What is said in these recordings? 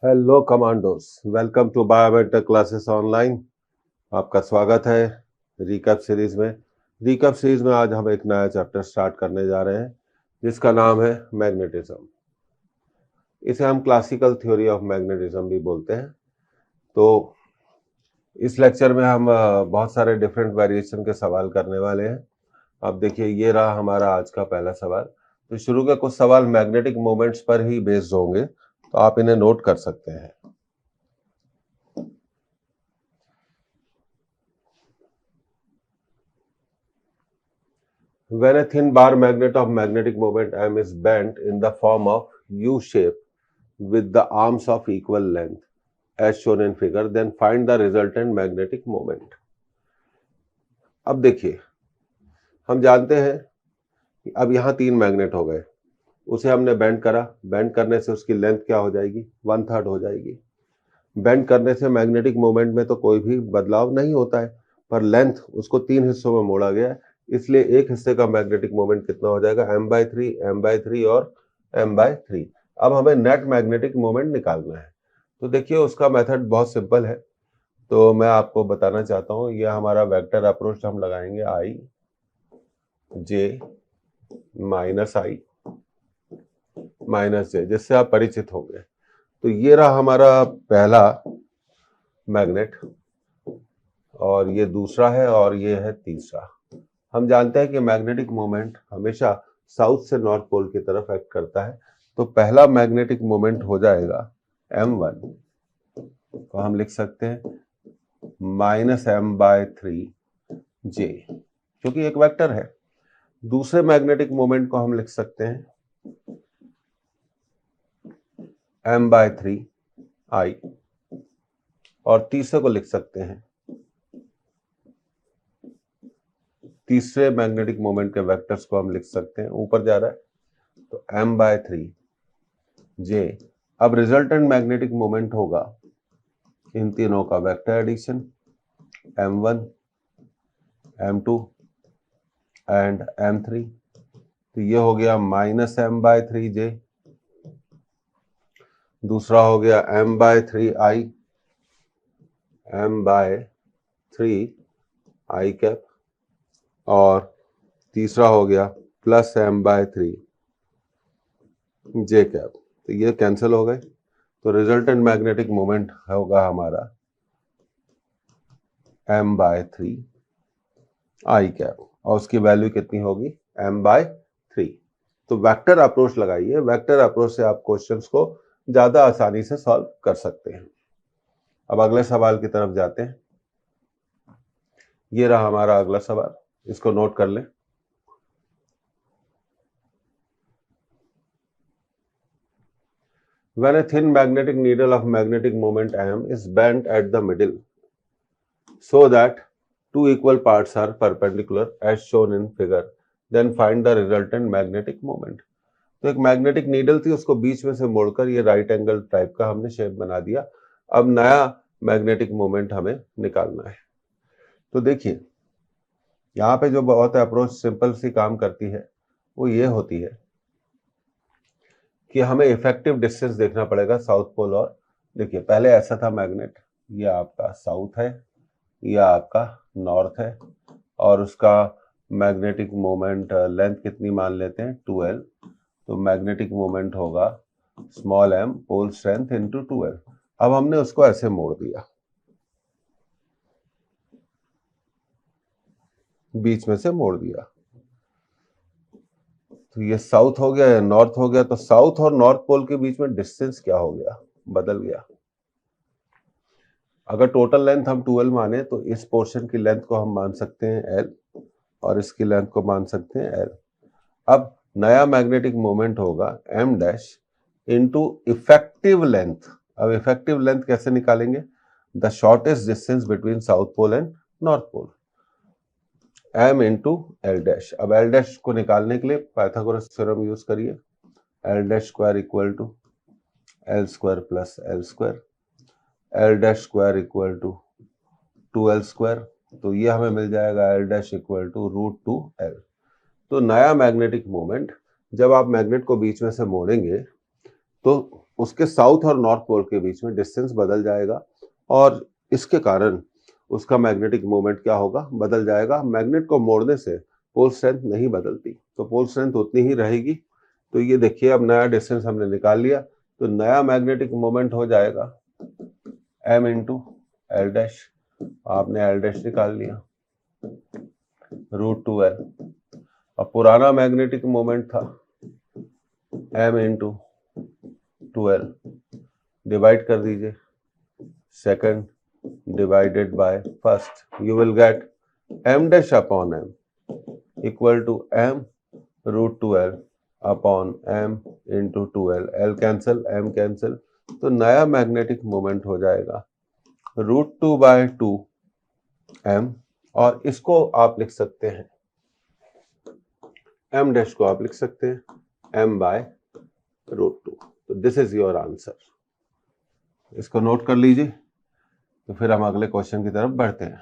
Hello commandos, welcome to biometric classes online. आपका स्वागत है रिकैप सीरीज में। रिकैप सीरीज में आज हम एक नया चैप्टर स्टार्ट करने जा रहे हैं जिसका नाम है मैग्नेटिज्म। इसे हम क्लासिकल थ्योरी ऑफ मैग्नेटिज्म भी बोलते हैं। तो इस लेक्चर में हम बहुत सारे डिफरेंट वेरिएशन के सवाल करने वाले हैं। अब देखिए, ये रहा हमारा आज का पहला सवाल। तो शुरू के कुछ सवाल मैग्नेटिक मोमेंट्स पर ही बेस्ड होंगे, तो आप इन्हें नोट कर सकते हैं। When a thin bar magnet of magnetic moment M is bent in the form of U shape with the arms of equal length as shown in figure, then find the resultant magnetic moment. अब देखिए, हम जानते हैं कि अब यहाँ 3 magnet हो गए, उसे हमने बेंड करा। बेंड करने से उसकी लेंथ क्या हो जाएगी? 1/3 हो जाएगी। बेंड करने से मैग्नेटिक मोमेंट में तो कोई भी बदलाव नहीं होता है, पर लेंथ उसको 3 हिस्सों में मोड़ा गया है, इसलिए एक हिस्से का मैग्नेटिक मोमेंट कितना हो जाएगा? m/3, m/3 और m/3। अब हमें नेट मैग्नेटिक मोमेंट निकालना है। तो देखिए, उसका मेथड बहुत सिंपल है। तो मैं आपको बताना चाहता हूँ, यह हमारा वेक्टर अप्रोच हम लगाएंगे i j minus i minus j, जिससे आप परिचित होंगे। तो ये रहा हमारा पहला मैग्नेट, और ये दूसरा है, और ये है तीसरा। हम जानते हैं कि मैग्नेटिक मोमेंट हमेशा साउथ से नॉर्थ पोल की तरफ एक्ट करता है। तो पहला मैग्नेटिक मोमेंट हो जाएगा m1, तो हम लिख सकते हैं -m/3 j, क्योंकि एक वेक्टर है। दूसरे मैग्नेटिक मोमेंट को हम लिख सकते हैं m/3 i, और तीसरे को लिख सकते हैं, तीसरे मैग्नेटिक मोमेंट के वेक्टर्स को हम लिख सकते हैं, ऊपर जा रहा है तो m/3 j। अब रिजल्टेंट मैग्नेटिक मोमेंट होगा इन तीनों का vector addition m1, m2 and m3। तो ये हो गया -m/3 j, दूसरा हो गया m/3 i, m/3 i cap, और तीसरा हो गया +m/3 j कैप। तो ये कैंसिल हो गए, तो रिजल्टेंट मैग्नेटिक मोमेंट होगा हमारा m/3 i कैप, और उसकी वैल्यू कितनी होगी? m/3। तो वेक्टर अप्रोच लगाइए। वेक्टर अप्रोच से आप क्वेश्चंस को ज्यादा आसानी से सॉल्व कर सकते हैं। अब अगले सवाल की तरफ जाते हैं। ये रहा हमारा अगला सवाल, इसको नोट कर लें। When a thin magnetic needle of magnetic moment M is bent at the middle so that two equal parts are perpendicular as shown in figure, then find the resultant magnetic moment. तो एक magnetic needle थी, उसको बीच में से मोड़कर ये right angle type का हमने शेप बना दिया। अब नया मैग्नेटिक मोमेंट हमें निकालना है। तो देखिए, यहाँ पे जो बहुत अप्रोच सिंपल सी काम करती है वो ये होती है कि हमें इफेक्टिव डिस्टेंस देखना पड़ेगा साउथ पोल। और देखिए, पहले ऐसा था मैग्नेट, ये आपका साउथ है, ये आपका नॉर्थ है, और उसका मैग्नेटिक मोमेंट लेंथ कितनी मान लेते हैं? 2l। तो मैग्नेटिक मोमेंट होगा small m pole strength into 2l। अब हमने उसको ऐसे मोड़ दिया, बीच में से मोड़ दिया। तो ये साउथ हो गया या नॉर्थ हो गया। तो साउथ और नॉर्थ पोल के बीच में डिस्टेंस क्या हो गया? बदल गया। अगर टोटल लेंथ हम 2l माने तो इस पोर्शन की लेंथ को हम मान सकते हैं l, और इसकी लेंथ को मान सकते हैं l। अब नया मैग्नेटिक मोमेंट होगा m dash into effective length. अब इफेक्टिव लेंथ कैसे निकालेंगे? The shortest distance between south pole and north pole, m into L dash. अब एल डैश को निकालने के लिए पाइथागोरस थ्योरम यूज करिए। L dash square equal to L square plus L square, L dash square equal to 2l square. तो ये हमें मिल जाएगा L dash equal to √2l। तो नया मैग्नेटिक मोमेंट, जब आप मैग्नेट को बीच में से मोड़ेंगे तो उसके साउथ और नॉर्थ पोल के बीच में डिस्टेंस बदल जाएगा और इसके कारण उसका मैग्नेटिक मोमेंट क्या होगा, बदल जाएगा। मैग्नेट को मोड़ने से पोल स्ट्रेंथ नहीं बदलती, तो पोल स्ट्रेंथ उतनी ही रहेगी। तो ये देखिए अब नया डिस्टेंस हमने निकाल लिया, तो नया मैग्नेटिक मोमेंट हो जाएगा m इंटू एल डैश, आपने एल डैश निकाल लिया √2l। अब पुराना मैग्नेटिक मोमेंट था m इंटू 2l, डिवाइड कर दीजिए second divided by first, you will get m dash upon m equal to m √2l upon m into 2l, l cancel m cancel, तो नया magnetic moment हो जाएगा √2/2m, और इसको आप लिख सकते हैं m डैश को आप लिख सकते हैं m/√2। तो दिस इज योर आंसर, इसको नोट कर लीजिए। तो फिर हम अगले क्वेश्चन की तरफ बढ़ते हैं।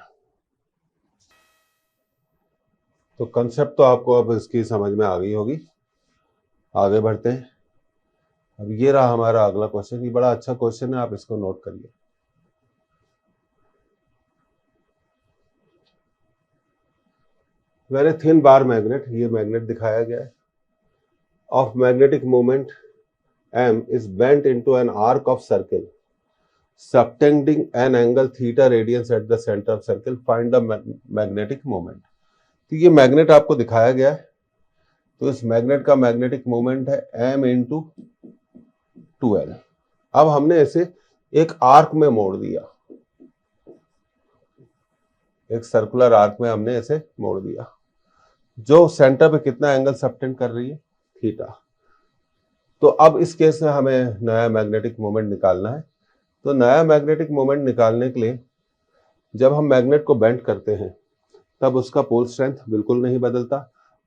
तो कंसेप्ट तो आपको अब इसकी समझ में आ गई होगी, आगे बढ़ते हैं। अब ये रहा हमारा अगला क्वेश्चन, ये बड़ा अच्छा क्वेश्चन है, आप इसको नोट करिए। वेरी थिन बार मैग्नेट, ये मैग्नेट दिखाया गया है, of magnetic moment m is bent into an arc of circle subtending an angle theta radians at the center of circle, find the magnetic moment। तो ये magnet आपको दिखाया गया है, तो इस मैग्नेट का मैग्नेटिक मोमेंट है m इंटू 2l। अब हमने इसे एक आर्क में मोड़ दिया, एक सर्कुलर आर्क में हमने इसे मोड़ दिया, जो सेंटर पे कितना एंगल सबटेंड कर रही है, थीटा। तो अब इस केस में हमें नया मैग्नेटिक मोमेंट निकालना है। तो नया मैग्नेटिक मोमेंट निकालने के लिए जब हम मैग्नेट को बेंड करते हैं तब उसका पोल स्ट्रेंथ बिल्कुल नहीं बदलता,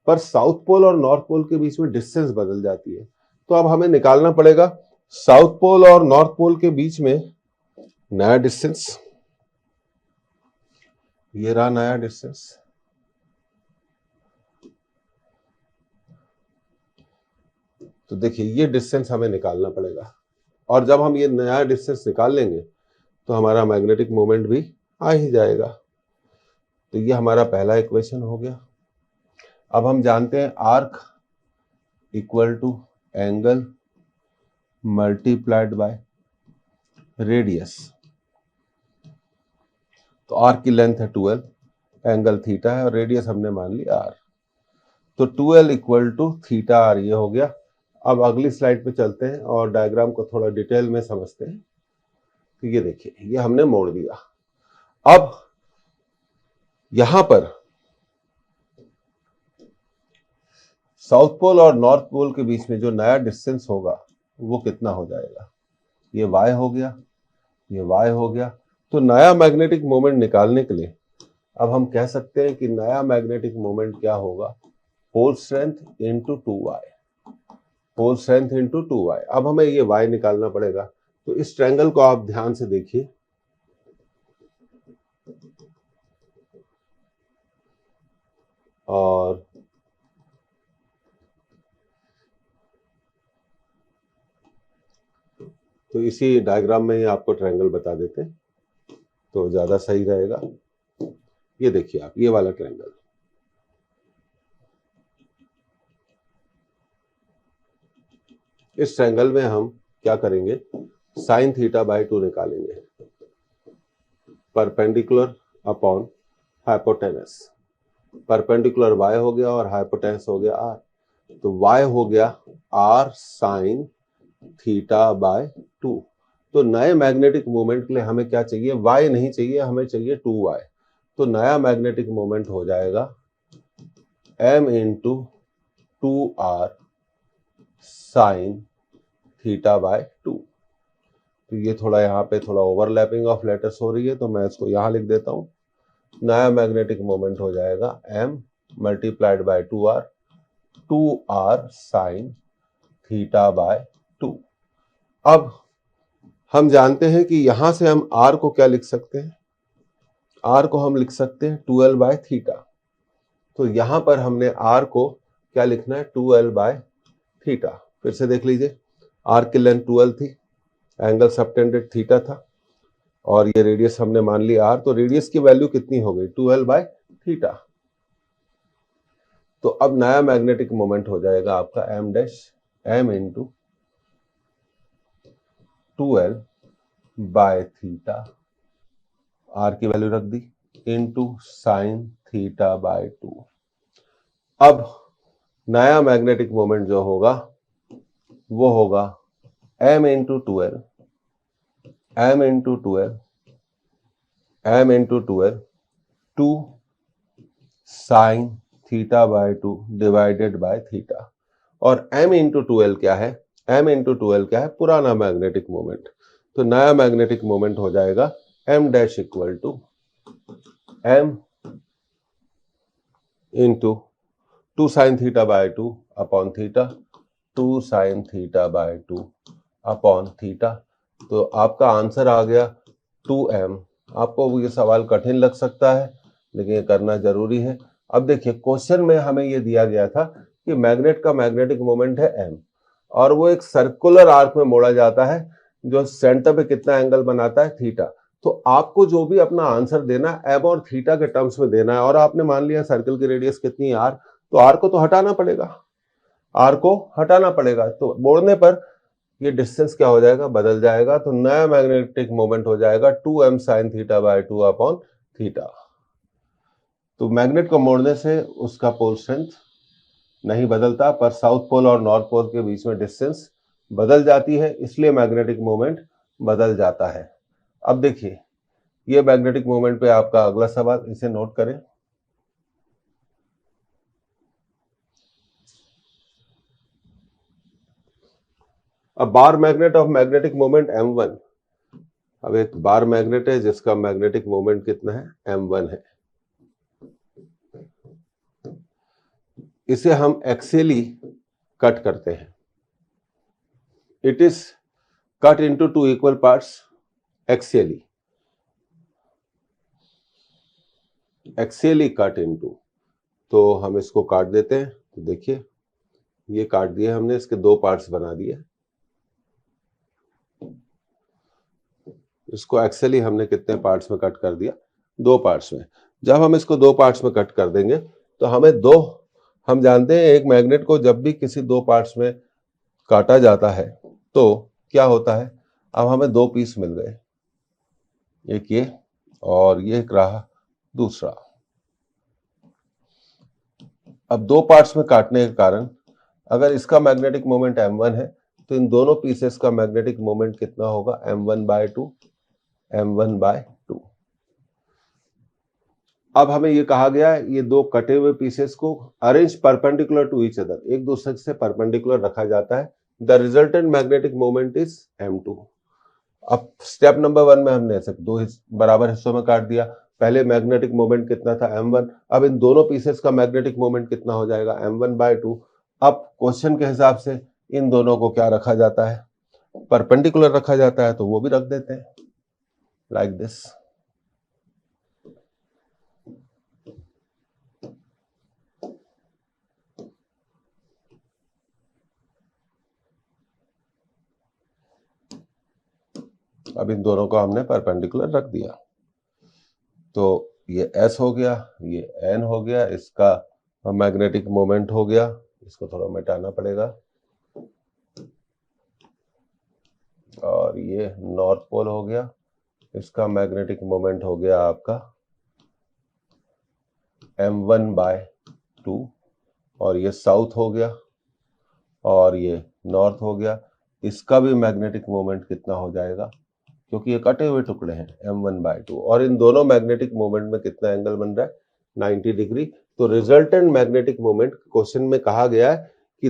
पर साउथ पोल और नॉर्थ पोल के बीच में डिस्टेंस बदल जाती है। तो अब हमें निकालना पड़ेगा साउथ पोल और नॉर्थ पोल के बीच में नया डिस्टेंस। ये रहा नया डिस्टेंस, तो देखिए ये डिस्टेंस हमें निकालना पड़ेगा, और जब हम ये नया डिस्टेंस निकाल लेंगे तो हमारा मैग्नेटिक मोमेंट भी आ ही जाएगा। तो ये हमारा पहला इक्वेशन हो गया। अब हम जानते हैं arc equal to angle multiplied by radius. तो आर्क की लेंथ है 2l, एंगल थीटा है और रेडियस हमने मान ली r, तो 2l equal to theta r, ये हो गया। अब अगली स्लाइड पे चलते हैं और डायग्राम को थोड़ा डिटेल में समझते हैं। तो ये देखिए, ये हमने मोड़ दिया। अब यहां पर साउथ पोल और नॉर्थ पोल के बीच में जो नया डिस्टेंस होगा वो कितना हो जाएगा, ये y हो गया, ये y हो गया। तो नया मैग्नेटिक मोमेंट निकालने के लिए अब हम कह सकते हैं कि नया मैग्नेटिक मोमेंट क्या होगा, pole strength into 2y, pole strength into 2y। अब हमें ये y निकालना पड़ेगा। तो इस ट्रायंगल को आप ध्यान से देखिए, और तो इसी डायग्राम में ही आपको ट्रायंगल बता देते हैं तो ज्यादा सही रहेगा। ये देखिए आप, ये वाला ट्रायंगल, इस ट्रायंगल में हम क्या करेंगे, साइन थीटा बाय 2 निकालेंगे, perpendicular upon hypotenuse. Perpendicular y हो गया और हाइपोटेनस हो गया r, तो y हो गया r साइन थीटा बाय 2। तो नए मैग्नेटिक मोमेंट के लिए हमें क्या चाहिए, y नहीं चाहिए, हमें चाहिए 2y। तो नया मैग्नेटिक मोमेंट हो जाएगा m into 2r sign theta by 2। तो ये थोड़ा यहाँ पे थोड़ा ओवरलैपिंग ऑफ लेटर्स हो रही है, तो मैं इसको यहाँ लिख देता हूँ। नया मैग्नेटिक मोमेंट हो जाएगा m multiplied by 2r, 2r sign theta by 2। अब हम जानते हैं कि यहां से हम r को क्या लिख सकते हैं, r को हम लिख सकते हैं 2l बाय थीटा। तो यहां पर हमने r को क्या लिखना है, 2l बाय थीटा। फिर से देख लीजिए, आर्क की लेंथ 12 थी, एंगल सबटेंडेड थीटा था, और ये रेडियस हमने मान ली आर, तो रेडियस की वैल्यू कितनी हो गई 12/थीटा। तो अब नया मैग्नेटिक मोमेंट हो जाएगा आपका एम डैश, एम इंटू 12/थीटा, आर की वैल्यू रख दी, इंटू साइन थीटा बाय 2। अब नया मैग्नेटिक मोमेंट जो होगा वो होगा m into 12, m into 12, m into 12 2 sine theta by 2 divided by theta. और m इंटू 12 क्या है, m इंटू 12 क्या है, पुराना मैग्नेटिक मोमेंट। तो नया मैग्नेटिक मोमेंट हो जाएगा m dash equal to m into 2 sine theta by 2 upon theta, 2 sine theta by 2 upon theta. तो आपका आंसर आ गया 2m। आपको ये सवाल कठिन लग सकता है, लेकिन ये करना जरूरी है। अब देखिए क्वेश्चन में हमें ये दिया गया था कि मैग्नेट का मैग्नेटिक मोमेंट है m, और वो एक सर्कुलर आर्क में मोड़ा जाता है जो सेंटर पे कितना एंगल बनाता है, थीटा। तो आपको जो भी अपना आंसर देना है m और थीटा के टर्म्स में देना है, और आपने मान लिया सर्कल की रेडियस कितनी है r, तो r को तो हटाना पड़ेगा, r को हटाना पड़ेगा। तो मोड़ने पर ये डिस्टेंस क्या हो जाएगा, बदल जाएगा। तो नया मैग्नेटिक मोमेंट हो जाएगा 2m sign theta by 2 upon theta. तो मैग्नेट को मोड़ने से उसका पोल स्ट्रेंथ नहीं बदलता, पर साउथ पोल और नॉर्थ पोल के बीच में डिस्टेंस बदल जाती है, इसलिए मैग्नेटिक मोमेंट बदल जाता है। अब देखिए ये मैग्नेटिक मोमेंट पे आपका अगला सवाल, इसे नोट करें। अब bar magnet of magnetic moment m1। अब एक बार मैग्नेट है जिसका मैग्नेटिक मोमेंट कितना है, m1 है। इसे हम एक्सियली कट करते हैं। It is cut into 2 equal parts axially, axially cut into. तो हम इसको काट देते हैं। तो देखिए ये काट दिए हमने, इसके 2 पार्ट्स बना दिए। इसको एक्सियली हमने कितने पार्ट्स में कट कर दिया, 2 पार्ट्स में। जब हम इसको 2 पार्ट्स में कट कर देंगे तो हमें हम जानते हैं एक मैग्नेट को जब भी किसी 2 पार्ट्स में काटा जाता है तो क्या होता है, अब हमें 2 पीस मिल गए, एक ये और ये एक रहा दूसरा। अब 2 पार्ट्स में काटने के कारण अगर इसका मैग्नेटिक मोमेंट m1 है तो इन दोनों पीसेस का मैग्नेटिक मोमेंट कितना होगा, m1/2, m1/2। अब हमें ये कहा गया है ये 2 कटे हुए पीसेस को arrange perpendicular to each other, एक दूसरे से परपेंडिकुलर रखा जाता है। The resultant magnetic moment is m2। अब स्टेप नंबर 1 में हमने ऐसे 2 बराबर हिस्सों में काट दिया। पहले मैग्नेटिक मोमेंट कितना था, m1। अब इन दोनों पीसेस का मैग्नेटिक मोमेंट कितना हो जाएगा, m1/2। अब क्वेश्चन के हिसाब से इन दोनों को क्या रखा जाता है, परपेंडिकुलर रखा जाता है, तो वो भी रख देते हैं लाइक दिस। अब इन दोनों को हमने परपेंडिकुलर रख दिया, तो ये S हो गया, ये N हो गया, इसका मैग्नेटिक मोमेंट हो गया। इसको थोड़ा मिटाना पड़ेगा। और ये नॉर्थ पोल हो गया, इसका मैग्नेटिक मोमेंट हो गया आपका m1/2। और ये साउथ हो गया और ये नॉर्थ हो गया, इसका भी मैग्नेटिक मोमेंट कितना हो जाएगा, क्योंकि ये कटे हुए टुकड़े हैं, m1/2। और इन दोनों मैग्नेटिक मोमेंट में कितना एंगल बन रहा है, 90 डिग्री। तो रिजल्टेंट मैग्नेटिक मोमेंट क्वेश्चन में कहा गया है कि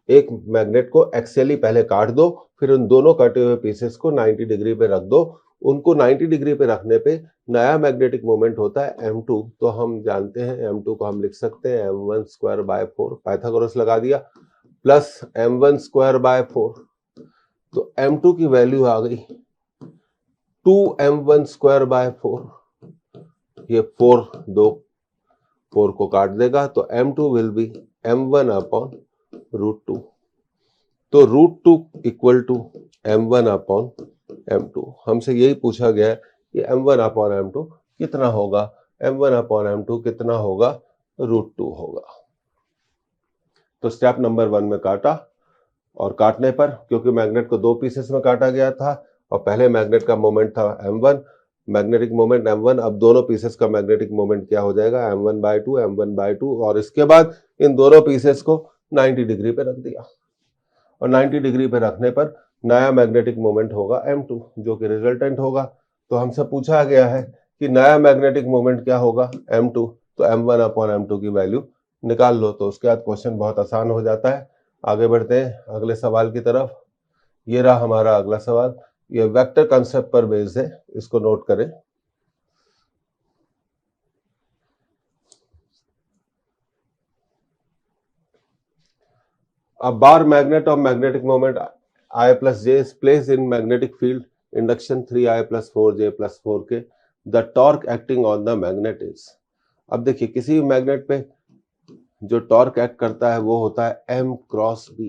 एक मैग्नेट को एक्सियली पहले काट दो, फिर उन दोनों कटे हुए पीसेस को 90 डिग्री पे रख दो। उनको 90 डिग्री पे रखने पे नया मैग्नेटिक मोमेंट होता है m2। तो हम जानते हैं m2 को हम लिख सकते हैं m1/4, पाइथागोरस लगा दिया, प्लस m1/4। तो m2 की वैल्यू आ गई 2m1/4। ये 4 को काट देगा, तो m2 विल बी m1/√2। तो √2 equal to m1 upon m2। हमसे यही पूछा गया है कि m1 अपॉन m2 कितना होगा। m1 अपॉन m2 कितना होगा, √2 होगा। तो स्टेप नंबर 1 में काटा, और काटने पर क्योंकि मैग्नेट को 2 पीसेस में काटा गया था और पहले मैग्नेट का मोमेंट था m1, मैग्नेटिक मोमेंट m1, अब दोनों पीसेस का मैग्नेटिक मोमेंट क्या हो जाएगा, m1/2 m1/2, और इसके बाद इन दोनों पीसेस को 90 डिग्री पे रख दिया, और 90 डिग्री पे रखने पर नया मैग्नेटिक मोमेंट होगा m2 जो कि रिजल्टेंट होगा। तो हमसे पूछा गया है कि नया मैग्नेटिक मोमेंट क्या होगा, m2, तो m1 अपॉन m2 की वैल्यू निकाल लो। तो उसके बाद क्वेश्चन बहुत आसान हो जाता है। आगे बढ़ते हैं अगले सवाल की तरफ। ये रहा हमारा अगला सवाल, ये वेक्टर कंसेप्ट पर बेस्ड है, इसको नोट करें। A bar magnet of magnetic moment I plus j is placed in magnetic field induction 3I plus 4j plus 4k. The torque acting on the magnet is। अब देखिए किसी भी magnet पे जो टॉर्क एक्ट करता है वो होता है m cross b,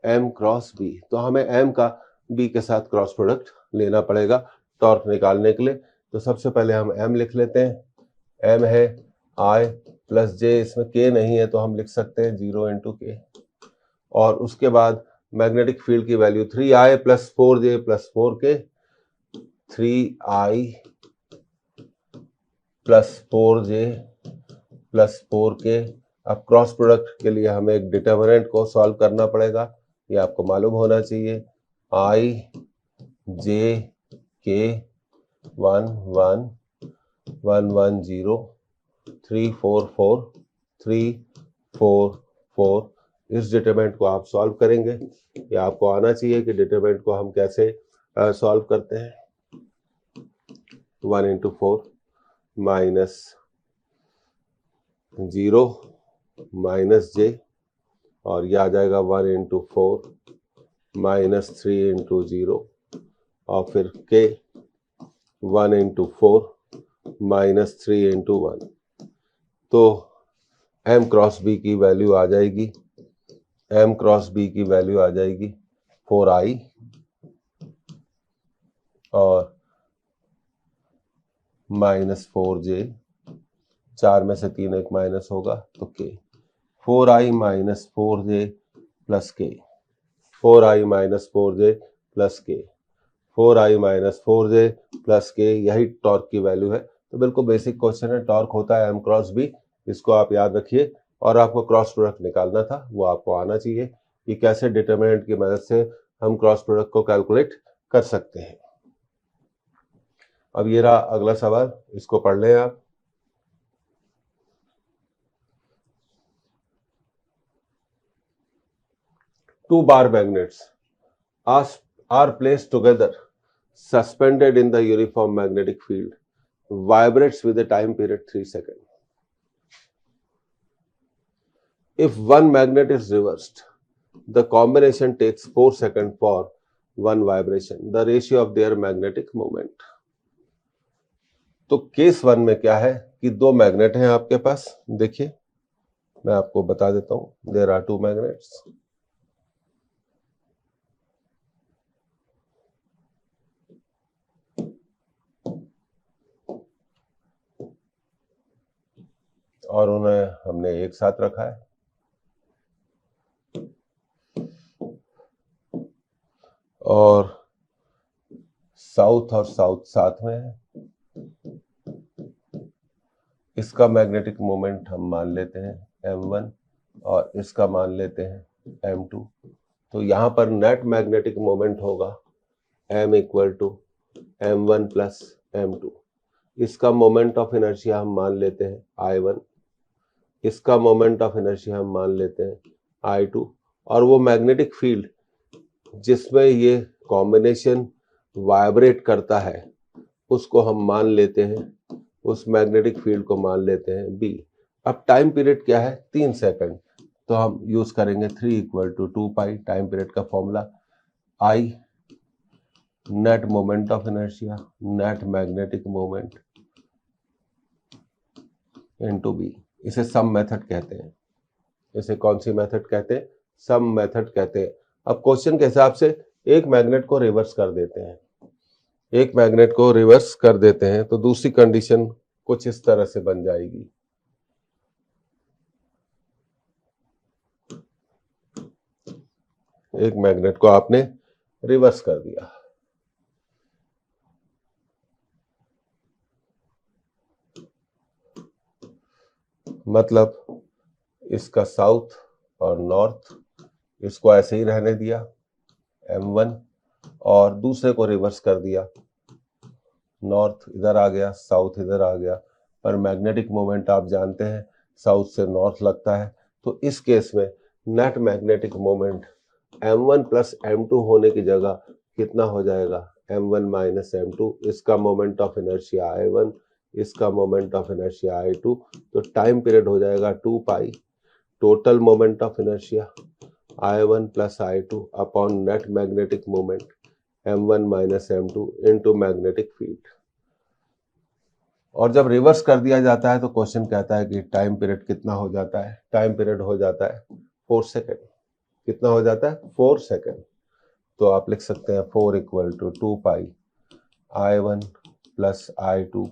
m cross b। तो हमें m का b के साथ क्रॉस प्रोडक्ट लेना पड़ेगा टॉर्क निकालने के लिए। तो सबसे पहले हम m लिख लेते हैं, m है I प्लस j, इसमें k नहीं है तो हम लिख सकते हैं 0 इंटू k, और उसके बाद मैग्नेटिक फील्ड की value 3I plus 4j plus 4k, 3I plus 4j plus 4k। अब क्रॉस प्रोडक्ट के लिए हमें एक डिटर्मिनेंट को सॉल्व करना पड़ेगा, ये आपको मालूम होना चाहिए। I j k 1 1 1 1 0 3 4 4 3 4 4। इस डिटरमिनेंट को आप सॉल्व करेंगे, या आपको आना चाहिए कि डिटरमिनेंट को हम कैसे सॉल्व करते हैं। 1 इंटू 4 माइनस 0 माइनस j, और यह आ जाएगा 1 इंटू 4 माइनस 3 इंटू 0, और फिर k 1 इंटू 4 माइनस 3 इंटू 1। तो m क्रॉस b की वैल्यू आ जाएगी, m क्रॉस b की वैल्यू आ जाएगी 4I, और माइनस 4j, 4 में से 3 एक माइनस होगा तो k, 4I minus 4j plus k, 4I minus 4j plus k, 4I minus 4j plus k, यही टॉर्क की वैल्यू है। तो बिल्कुल बेसिक क्वेश्चन है, टॉर्क होता है m क्रॉस b, इसको आप याद रखिए। और आपको क्रॉस प्रोडक्ट निकालना था, वो आपको आना चाहिए कि कैसे डिटरमिनेंट की मदद से हम क्रॉस प्रोडक्ट को कैलकुलेट कर सकते हैं। अब ये रहा अगला सवाल, इसको पढ़ लें आप। Two bar magnets are placed together, suspended in the uniform magnetic field, vibrates with a time period 3 seconds. If one magnet is reversed, the combination takes 4 seconds for one vibration, the ratio of their magnetic moment। तो case 1 में क्या है कि 2 magnet हैं आपके पास, देखिए मैं आपको बता देता हूं। देयर आर 2 मैग्नेट्स, और उन्हें हमने एक साथ रखा है, और साउथ और साउथ साथ में है। इसका मैग्नेटिक मोमेंट हम मान लेते हैं m1 और इसका मान लेते हैं m2। तो यहाँ पर नेट मैग्नेटिक मोमेंट होगा m equal to m1 plus m2। इसका मोमेंट ऑफ इनर्शिया हम मान लेते हैं I1, इसका मोमेंट ऑफ इनर्शिया हम मान लेते हैं I2, और वो मैग्नेटिक फील्ड जिसमें ये कॉम्बिनेशन वाइब्रेट करता है उसको हम मान लेते हैं, उस मैग्नेटिक फील्ड को मान लेते हैं B। अब टाइम पीरियड क्या है, 3 सेकंड, तो हम यूज करेंगे 3 equal to 2 pi, time period का formula I net moment of inertia, net magnetic moment into B। इसे सम मेथड कहते हैं। इसे कौन सी मेथड कहते हैं, सम मेथड कहते हैं। अब क्वेश्चन के हिसाब से एक मैग्नेट को रिवर्स कर देते हैं, एक मैग्नेट को रिवर्स कर देते हैं तो दूसरी कंडीशन कुछ इस तरह से बन जाएगी। एक मैग्नेट को आपने रिवर्स कर दिया, मतलब इसका साउथ और नॉर्थ इसको ऐसे ही रहने दिया M1, और दूसरे को रिवर्स कर दिया, नॉर्थ इधर आ गया, साउथ इधर आ गया, पर मैग्नेटिक मोमेंट आप जानते हैं साउथ से नॉर्थ लगता है, तो इस केस में net magnetic moment M1 plus M2 होने की जगह कितना हो जाएगा, M1 माइनस M2, इसका मोमेंट ऑफ इनर्शिया I1, इसका मोमेंट ऑफ इनर्शिया I2, तो टाइम पीरियड हो जाएगा 2 pi, total moment of inertia I1 plus I2 upon net magnetic moment M1 minus M2 into magnetic field. और जब reverse कर दिया जाता है तो क्वेश्चन कहता है कि टाइम पीरियड कितना हो जाता है, टाइम पीरियड हो जाता है 4 सेकेंड। कितना हो जाता है, 4 सेकेंड। तो आप लिख सकते हैं 4 equal to 2 pi I1 plus I2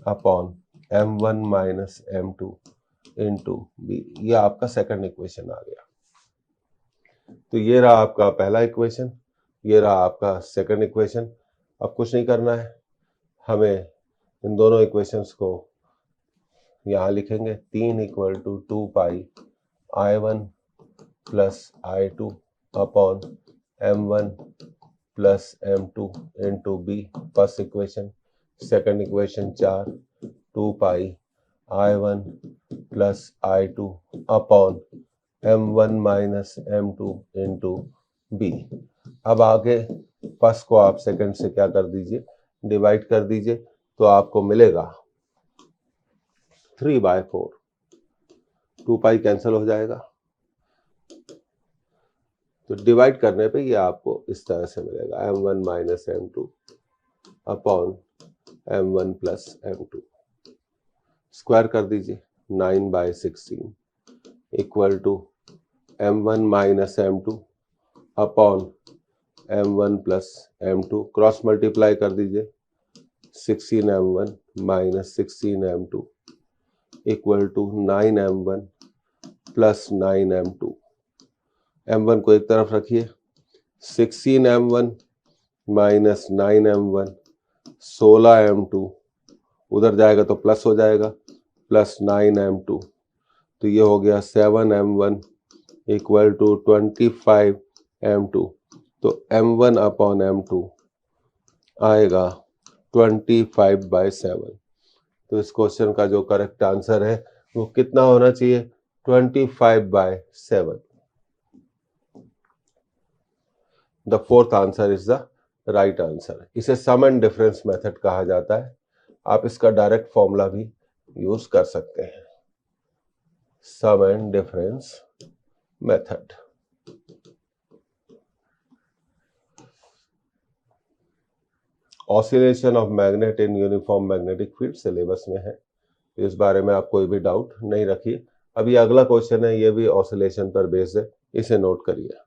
upon M1 minus M2 into B. ये आपका सेकंड इक्वेशन आ गया। तो ये रहा आपका पहला इक्वेशन, ये रहा आपका सेकंड इक्वेशन। अब कुछ नहीं करना है, हमें इन दोनों इक्वेशंस को यहाँ लिखेंगे। 3 equal to 2 pi I1 plus I2 upon M1 plus M2 into B, first equation. Second equation 4 2 pi I1 plus I2 upon M1 minus M2 into B. अब आगे फर्स्ट को आप सेकंड से क्या कर दीजिए, डिवाइड कर दीजिए, तो आपको मिलेगा 3/4। 2 पाई कैंसिल हो जाएगा, तो डिवाइड करने पे ये आपको इस तरह से मिलेगा M1 minus M2 upon M1 plus M2। Square कर दीजिए, 9/16 equal to M1 minus M2 upon M1 plus M2। Cross multiply कर दीजिए, 16M1 minus 16M2 equal to 9M1 plus 9M2। M1 को एक तरफ रखिए, 16M1 माइनस 9M1 16M2, उधर जाएगा तो प्लस हो जाएगा, प्लस 9M2, तो ये हो गया 7M1 इक्वल टू 25M2। तो M1 अपॉन M2 आएगा 25/7। तो इस क्वेश्चन का जो करेक्ट आंसर है वो कितना होना चाहिए, 25/7। The fourth answer is the right answer. इसे सम एंड डिफरेंस मेथड कहा जाता है। आप इसका डायरेक्ट फॉर्मूला भी यूज कर सकते हैं, sum and difference method. Oscillation of magnet in uniform magnetic field syllabus में है, इस बारे में आप कोई भी डाउट नहीं रखिए। अभी अगला क्वेश्चन है, ये भी ऑसिलेशन पर बेस्ड है, इसे नोट करिए।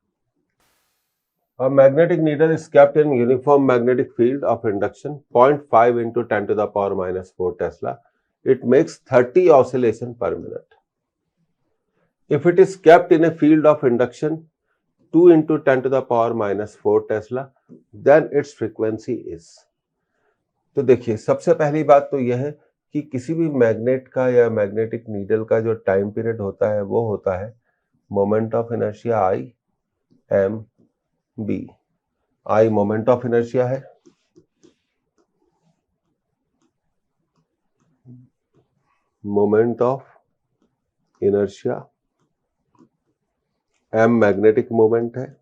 A magnetic needle is kept in uniform magnetic field of induction 0.5 into 10 to the power minus 4 Tesla. It makes 30 oscillation per minute. If it is kept in a field of induction 2 into 10 to the power minus 4 Tesla, then its frequency is। तो देखिए, सबसे पहली बात तो यह है कि किसी भी मैग्नेट का या मैग्नेटिक नीडल का जो टाइम पीरियड होता है वो होता है moment of inertia I M B। I moment of inertia है, moment of inertia, M magnetic moment है,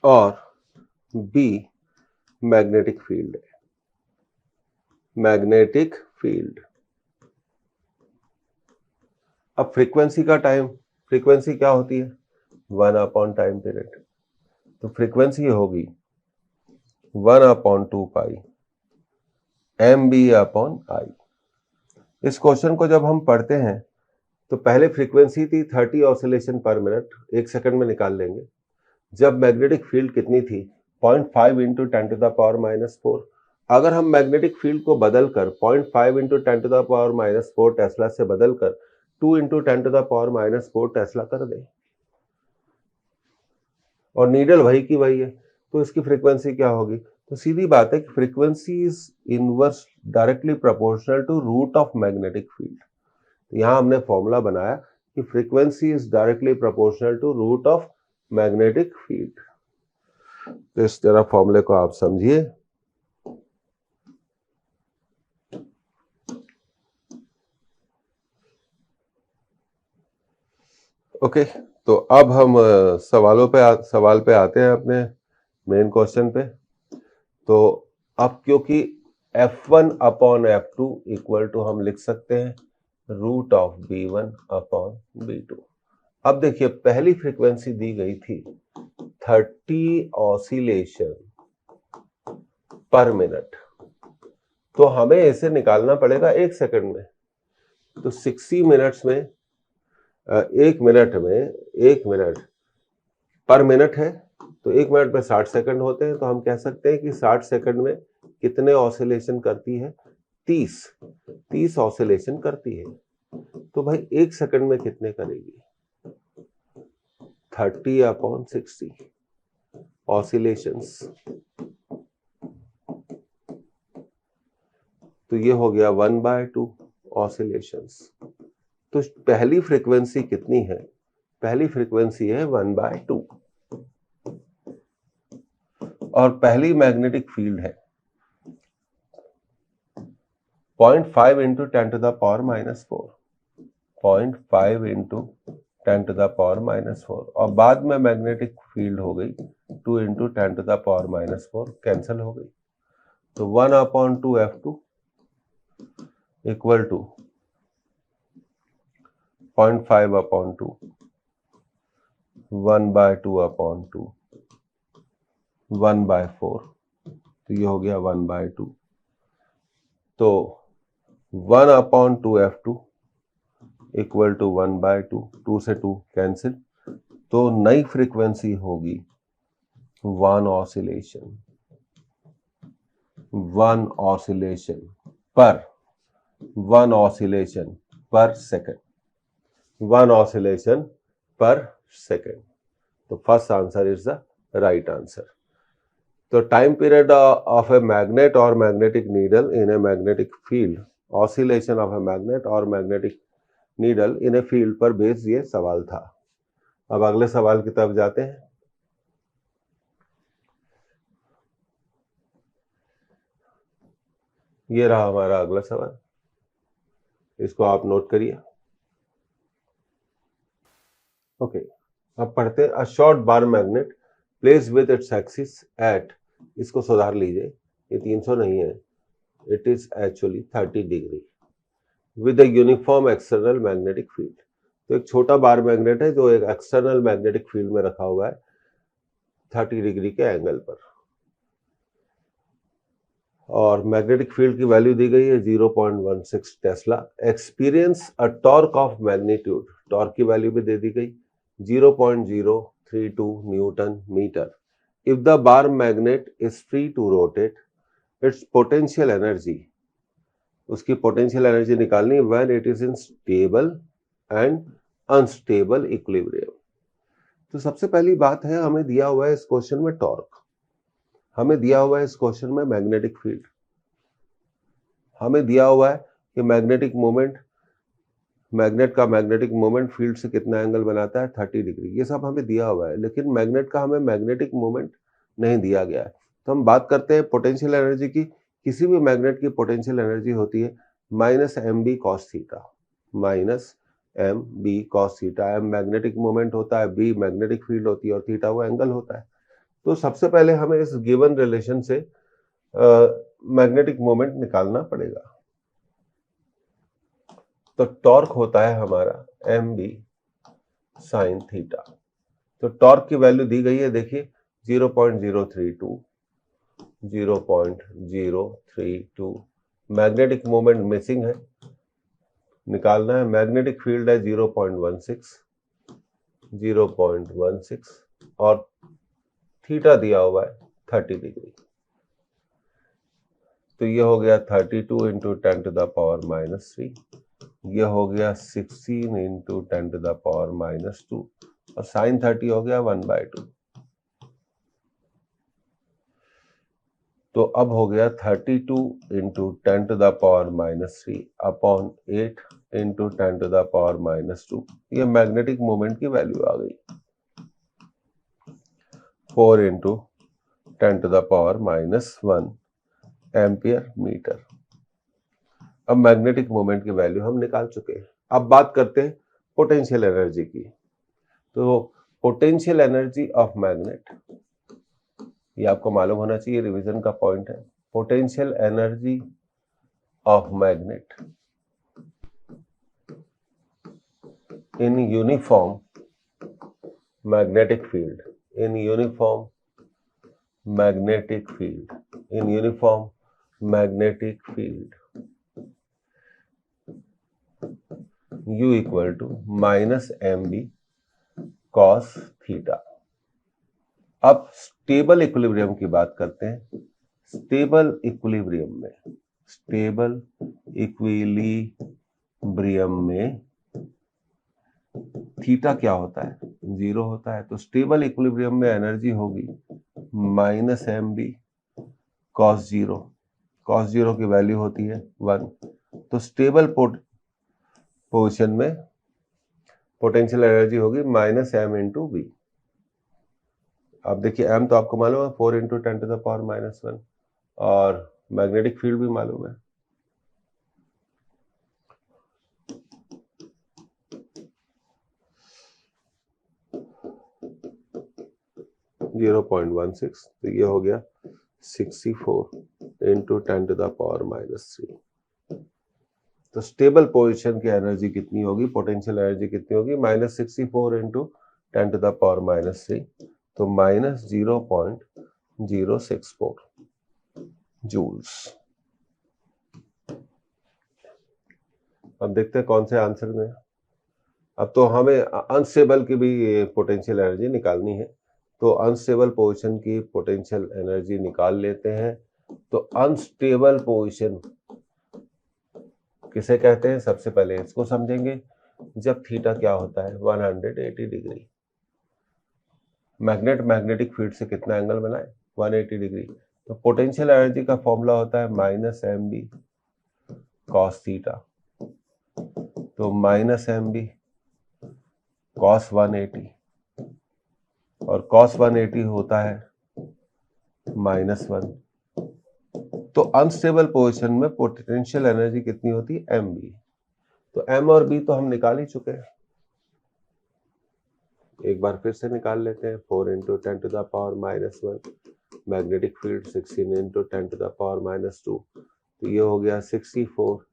और B मैग्नेटिक फील्ड है, मैग्नेटिक फील्ड। अब फ्रीक्वेंसी का टाइम, फ्रीक्वेंसी क्या होती है, 1 अपॉन टाइम पीरियड। तो फ्रीक्वेंसी होगी 1/2 पाई MB अपॉन I। इस क्वेश्चन को जब हम पढ़ते हैं तो पहले फ्रीक्वेंसी थी 30 ऑसिलेशन पर मिनट, 1 सेकंड में निकाल लेंगे। जब मैग्नेटिक फील्ड कितनी थी 0.5 इंटू 10 टू द पावर -4। अगर हम मैग्नेटिक फील्ड को बदलकर 0.5 into 10 to the power -4 tesla से बदलकर 2 into 10 to the power -4 tesla कर दें और नीडल वही की वही है, तो इसकी फ्रीक्वेंसी क्या होगी? तो सीधी बात है कि frequency is inverse directly proportional to root of magnetic field. तो यहाँ हमने फॉर्मूला बनाया कि frequency is directly proportional to root of magnetic field. तो इस तरह फॉर्मूले को आप समझिए। ओके, तो अब हम सवाल पे आते हैं, अपने मेन क्वेश्चन पे। तो अब क्योंकि F1 upon F2 equal to हम लिख सकते हैं root of B1 upon B2। अब देखिए पहली फ्रीक्वेंसी दी गई थी 30 ऑसिलेशन पर मिनट, तो हमें इसे निकालना पड़ेगा 1 सेकंड में। तो 60 मिनट्स में 1 मिनट पर मिनट है, तो 1 मिनट में 60 सेकंड होते हैं। तो हम कह सकते हैं कि 60 सेकंड में कितने ऑसिलेशन करती है? 30 ऑसिलेशन करती है। तो भाई 1 सेकंड में कितने करेगी? 30 अपॉन 60 ऑसिलेशंस, तो ये हो गया 1/2 ऑसिलेशंस। तो पहली फ्रीक्वेंसी कितनी है? पहली फ्रीक्वेंसी है 1/2 और पहली मैग्नेटिक फील्ड है 0.5 into 10 to the power -4, 0.5 into 10 to the power -4, और बाद में मैग्नेटिक फील्ड हो गई 2 into 10 to the power -4, cancel हो गई। तो 1/2 F2 इक्वल टू 0.5/2, 1/2/2, 1/4, तो ये हो गया 1/2। तो 1/2 F2 इक्वल टू 1/2, 2 से 2 कैंसिल, तो नई फ्रीक्वेंसी होगी 1 ऑसिलेशन पर सेकंड, 1 ऑसिलेशन पर सेकंड। तो first answer is the right answer. तो time period of a magnet और magnetic needle in a magnetic field, oscillation of a magnet और magnetic needle in a field पर based ये सवाल था। अब अगले सवाल की तरफ जाते हैं। ये रहा हमारा अगला सवाल, इसको आप नोट करिए। ओके, अब पढ़ते हैं। A short bar magnet place with its axis at, इसको सुधार लीजिए, ये 300 नहीं है, it is actually 30 degree with a uniform external magnetic field. तो एक छोटा बार मैग्नेट है जो एक एक्सटर्नल मैग्नेटिक फील्ड में रखा हुआ है 30 डिग्री के एंगल पर, और मैग्नेटिक फील्ड की वैल्यू दी गई है 0.16 tesla. Experience a torque of magnitude, torque की वैल्यू भी दे दी गई 0.032 newton metre. If the bar magnet is free to rotate, its potential energy, उसकी पोटेंशियल एनर्जी निकालनी when it is in stable and unstable equilibrium. तो सबसे पहली बात है, हमें दिया हुआ है इस क्वेश्चन में टॉर्क, हमें दिया हुआ है इस क्वेश्चन में मैग्नेटिक फील्ड, हमें दिया हुआ है कि मैग्नेटिक मोमेंट, मैग्नेट का मैग्नेटिक मोमेंट फील्ड से कितना एंगल बनाता है 30 डिग्री, ये सब हमें दिया हुआ है। लेकिन मैग्नेट का हमें मैग्नेटिक मोमेंट नहीं दिया गया है। तो हम बात करते हैं पोटेंशियल एनर्जी की। किसी भी मैग्नेट की पोटेंशियल एनर्जी होती है -mb cos theta, -mb cos theta. m magnetic moment होता है, b मैग्नेटिक फील्ड होती है और थीटा वो एंगल होता है। तो सबसे पहले हमें इस गिवन रिलेशन से मैग्नेटिक मोमेंट निकालना पड़ेगा। तो टॉर्क होता है हमारा mb sin थीटा। तो टॉर्क की वैल्यू दी गई है, देखिए 0.032, 0.032। मैग्नेटिक मोमेंट मिसिंग है, निकालना है। मैग्नेटिक फील्ड है 0.16 और थीटा दिया हुआ है 30 डिग्री। तो ये हो गया 32 इंटू 10 टू द पावर -3, ये हो गया 16 इंटू 10 टू द पावर -2 और साइन 30 हो गया 1/2। तो अब हो गया 32 into 10 to the power -3 upon 8 into 10 to the power -2। ये मैग्नेटिक मोमेंट की वैल्यू आ गई। 4 into 10 to the power -1 ampere metre. अब मैग्नेटिक मोमेंट की वैल्यू हम निकाल चुके हैं। अब बात करते हैं पोटेंशियल एनर्जी की। तो पोटेंशियल एनर्जी ऑफ मैग्नेट, ये आपको मालूम होना चाहिए, रिवीजन का पॉइंट है। Potential energy of magnet in uniform magnetic field, in uniform magnetic field, in uniform magnetic field, U equal to -mb cos theta. अब स्टेबल इक्विलिब्रियम की बात करते हैं। स्टेबल इक्विलिब्रियम में थीटा क्या होता है? 0 होता है। तो स्टेबल इक्विलिब्रियम में एनर्जी होगी -mb cos 0। cos 0 की वैल्यू होती है 1। तो स्टेबल पोजीशन में पोटेंशियल एनर्जी होगी -m इंटू बी। अब देखिए m तो आपको मालूम है 4 इंटू 10 टू द पावर -1 और मैग्नेटिक फील्ड भी मालूम है। (0.16) तो ये हो गया 64 इंटू 10 टू द पावर -3। तो स्टेबल पोजीशन की एनर्जी कितनी होगी, पोटेंशियल एनर्जी कितनी होगी? -64 इंटू 10 टू द पावर -3, तो -0.064 जूल्स। अब देखते हैं कौन से आंसर में। अब तो हमें अनस्टेबल की भी पोटेंशियल एनर्जी निकालनी है। तो अनस्टेबल पोजीशन की पोटेंशियल एनर्जी निकाल लेते हैं। तो अनस्टेबल पोजीशन किसे कहते हैं? सबसे पहले इसको समझेंगे। जब थीटा क्या होता है? 180 डिग्री। मैग्नेटिक फील्ड से कितना एंगल बनाए? 180 डिग्री। तो पोटेंशियल एनर्जी का फॉर्मूला होता है -mb cos थीटा। तो -mb cos 180 और cos 180 होता है -1। तो अनस्टेबल पोजीशन में पोटेंशियल एनर्जी कितनी होती है? mb। तो m और b तो हम निकाल ही चुके हैं, एक बार फिर से निकाल लेते हैं। 4 into 10 to the power -1, magnetic field 16 into 10 to the power -2, तो ये हो गया 64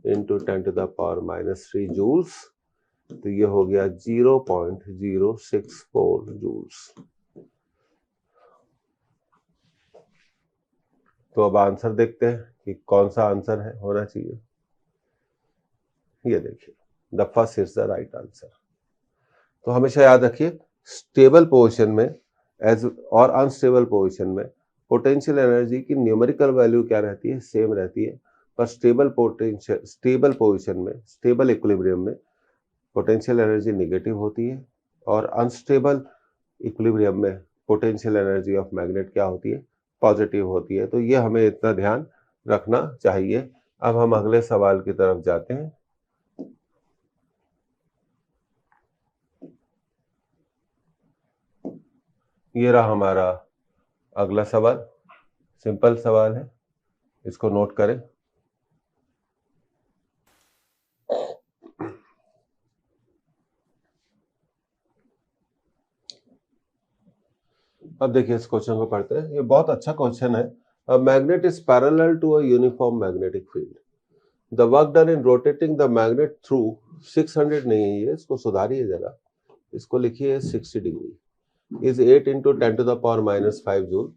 into 10 to the power -3 joules. तो ये हो गया 0.064 जूल्स। तो अब आंसर देखते हैं कि कौन सा आंसर है होना चाहिए। ये देखिए, the first is the right answer. तो हमेशा याद रखिए, स्टेबल पोजीशन में एज और अनस्टेबल पोजीशन में पोटेंशियल एनर्जी की न्यूमेरिकल वैल्यू क्या रहती है? सेम रहती है। पर स्टेबल पोजीशन में, स्टेबल इक्विलिब्रियम में पोटेंशियल एनर्जी नेगेटिव होती है और अनस्टेबल इक्विलिब्रियम में पोटेंशियल एनर्जी ऑफ मैग्नेट क्या होती है? पॉजिटिव होती है। तो ये हमें इतना ध्यान रखना चाहिए। अब हम अगले सवाल की तरफ जाते हैं। ये रहा हमारा अगला सवाल। सिंपल सवाल है, इसको नोट करें। अब देखिए इस क्वेश्चन को पढ़ते हैं। ये बहुत अच्छा क्वेश्चन है। A magnet is parallel to a uniform magnetic field. The work done in rotating the magnet through 600 नहीं है ये, इसको सुधारिए जरा, इसको लिखिए 60 degree is 8 into 10 to the power -5 joule.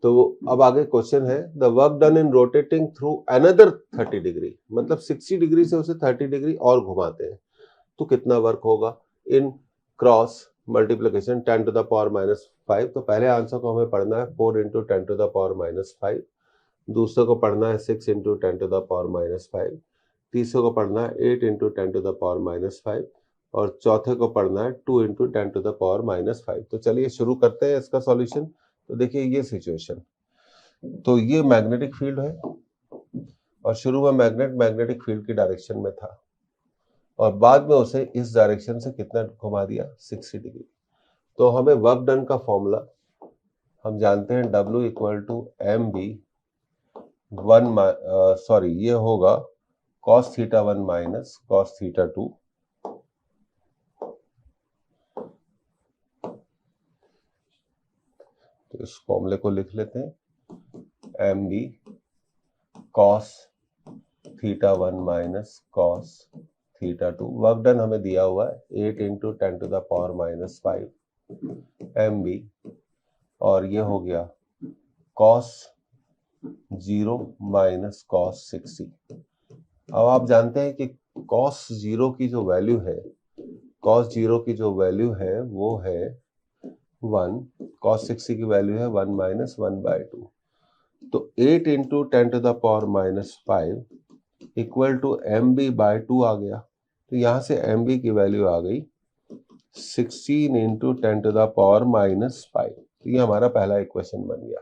तो अब आगे क्वेश्चन है the work done in rotating through another 30 degree, मतलब 60 डिग्री से उसे 30 डिग्री और घुमाते हैं तो कितना वर्क होगा in cross multiplication 10 to the power -5। तो पहले आंसर को हमें पढ़ना है 4 इंटू 10 टू द पावर -5, दूसरे को पढ़ना है 6 इंटू 10 टू द पावर -5, तीसरे को पढ़ना है 8 इंटू 10 टू द पावर -5 और चौथे को पढ़ना है 2 इंटू 10 टू द पावर -5। तो चलिए शुरू करते हैं इसका सॉल्यूशन। तो देखिए ये सिचुएशन, तो ये मैग्नेटिक फील्ड है और शुरू में मैग्नेटिक फील्ड की डायरेक्शन में था और बाद में उसे इस डायरेक्शन से कितना घुमा दिया 60 डिग्री। तो हमें वर्क डन का फॉर्मूला हम जानते हैं W equal to M B ये होगा cos theta 1 minus cos theta 2। तो इस फॉर्मूले को लिख लेते हैं M B cos theta 1 minus cos theta 2। Work done हमें दिया हुआ है 8 into 10 to the power -5 M B और ये हो गया cos 0 माइनस cos 60। अब आप जानते हैं कि cos 0 की जो वैल्यू है, cos 0 की जो वैल्यू है वो है 1, cos 60 की वैल्यू है 1 माइनस 1/2। तो 8 into 10 to the power -5 equal to M B by 2 आ गया। तो यहां से एम बी की वैल्यू आ गई 16 इंटू 10 टू द पावर -5। तो ये हमारा पहला इक्वेशन बन गया।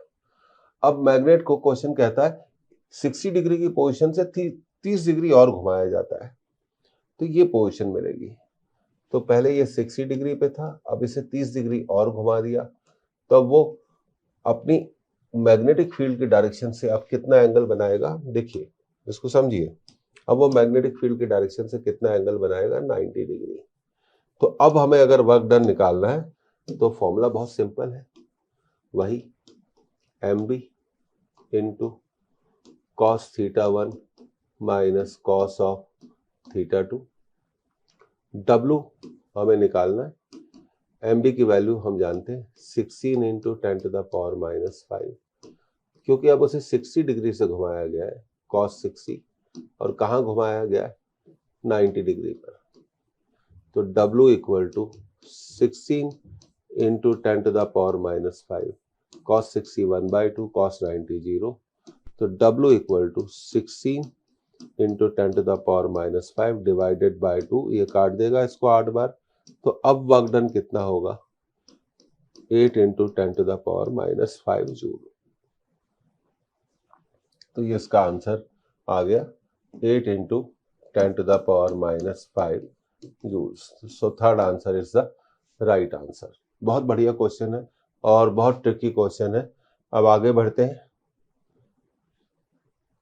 अब मैग्नेट को क्वेश्चन कहता है 60 डिग्री की पोजीशन से 30 डिग्री और घुमाया जाता है तो ये पोजीशन मिलेगी। तो पहले ये 60 डिग्री पे था, अब इसे 30 डिग्री और घुमा दिया तो अब वो अपनी मैग्नेटिक फील्ड की डायरेक्शन से अब कितना एंगल बनाएगा, देखिए इसको समझिए। अब वो मैग्नेटिक फील्ड की डायरेक्शन से कितना एंगल बनाएगा 90 डिग्री। तो अब हमें अगर वर्क डन निकालना है तो फॉर्मूला बहुत सिंपल है, वही M B into cos theta 1 minus cos of theta 2। W हमें निकालना है, एम बी की वैल्यू हम जानते हैं 16 इंटू 10 टू द पावर -5, क्योंकि अब उसे 60 डिग्री से घुमाया गया है cos 60 और कहाँ घुमाया गया है 90 डिग्री पर। तो W equal to 16 into 10 to the power -5 cos 60 1/2 cos 90 0। तो W equal to 16 into 10 to the power -5 divided by 2, ये काट देगा इसको 8 बार। तो अब वर्क डन कितना होगा 8 into 10 to the power -5 joule. तो ये इसका आंसर आ गया 8 into 10 to the power -5 joules. So third answer is the right answer. बहुत बढ़िया क्वेश्चन है और बहुत ट्रिकी क्वेश्चन है। अब आगे बढ़ते हैं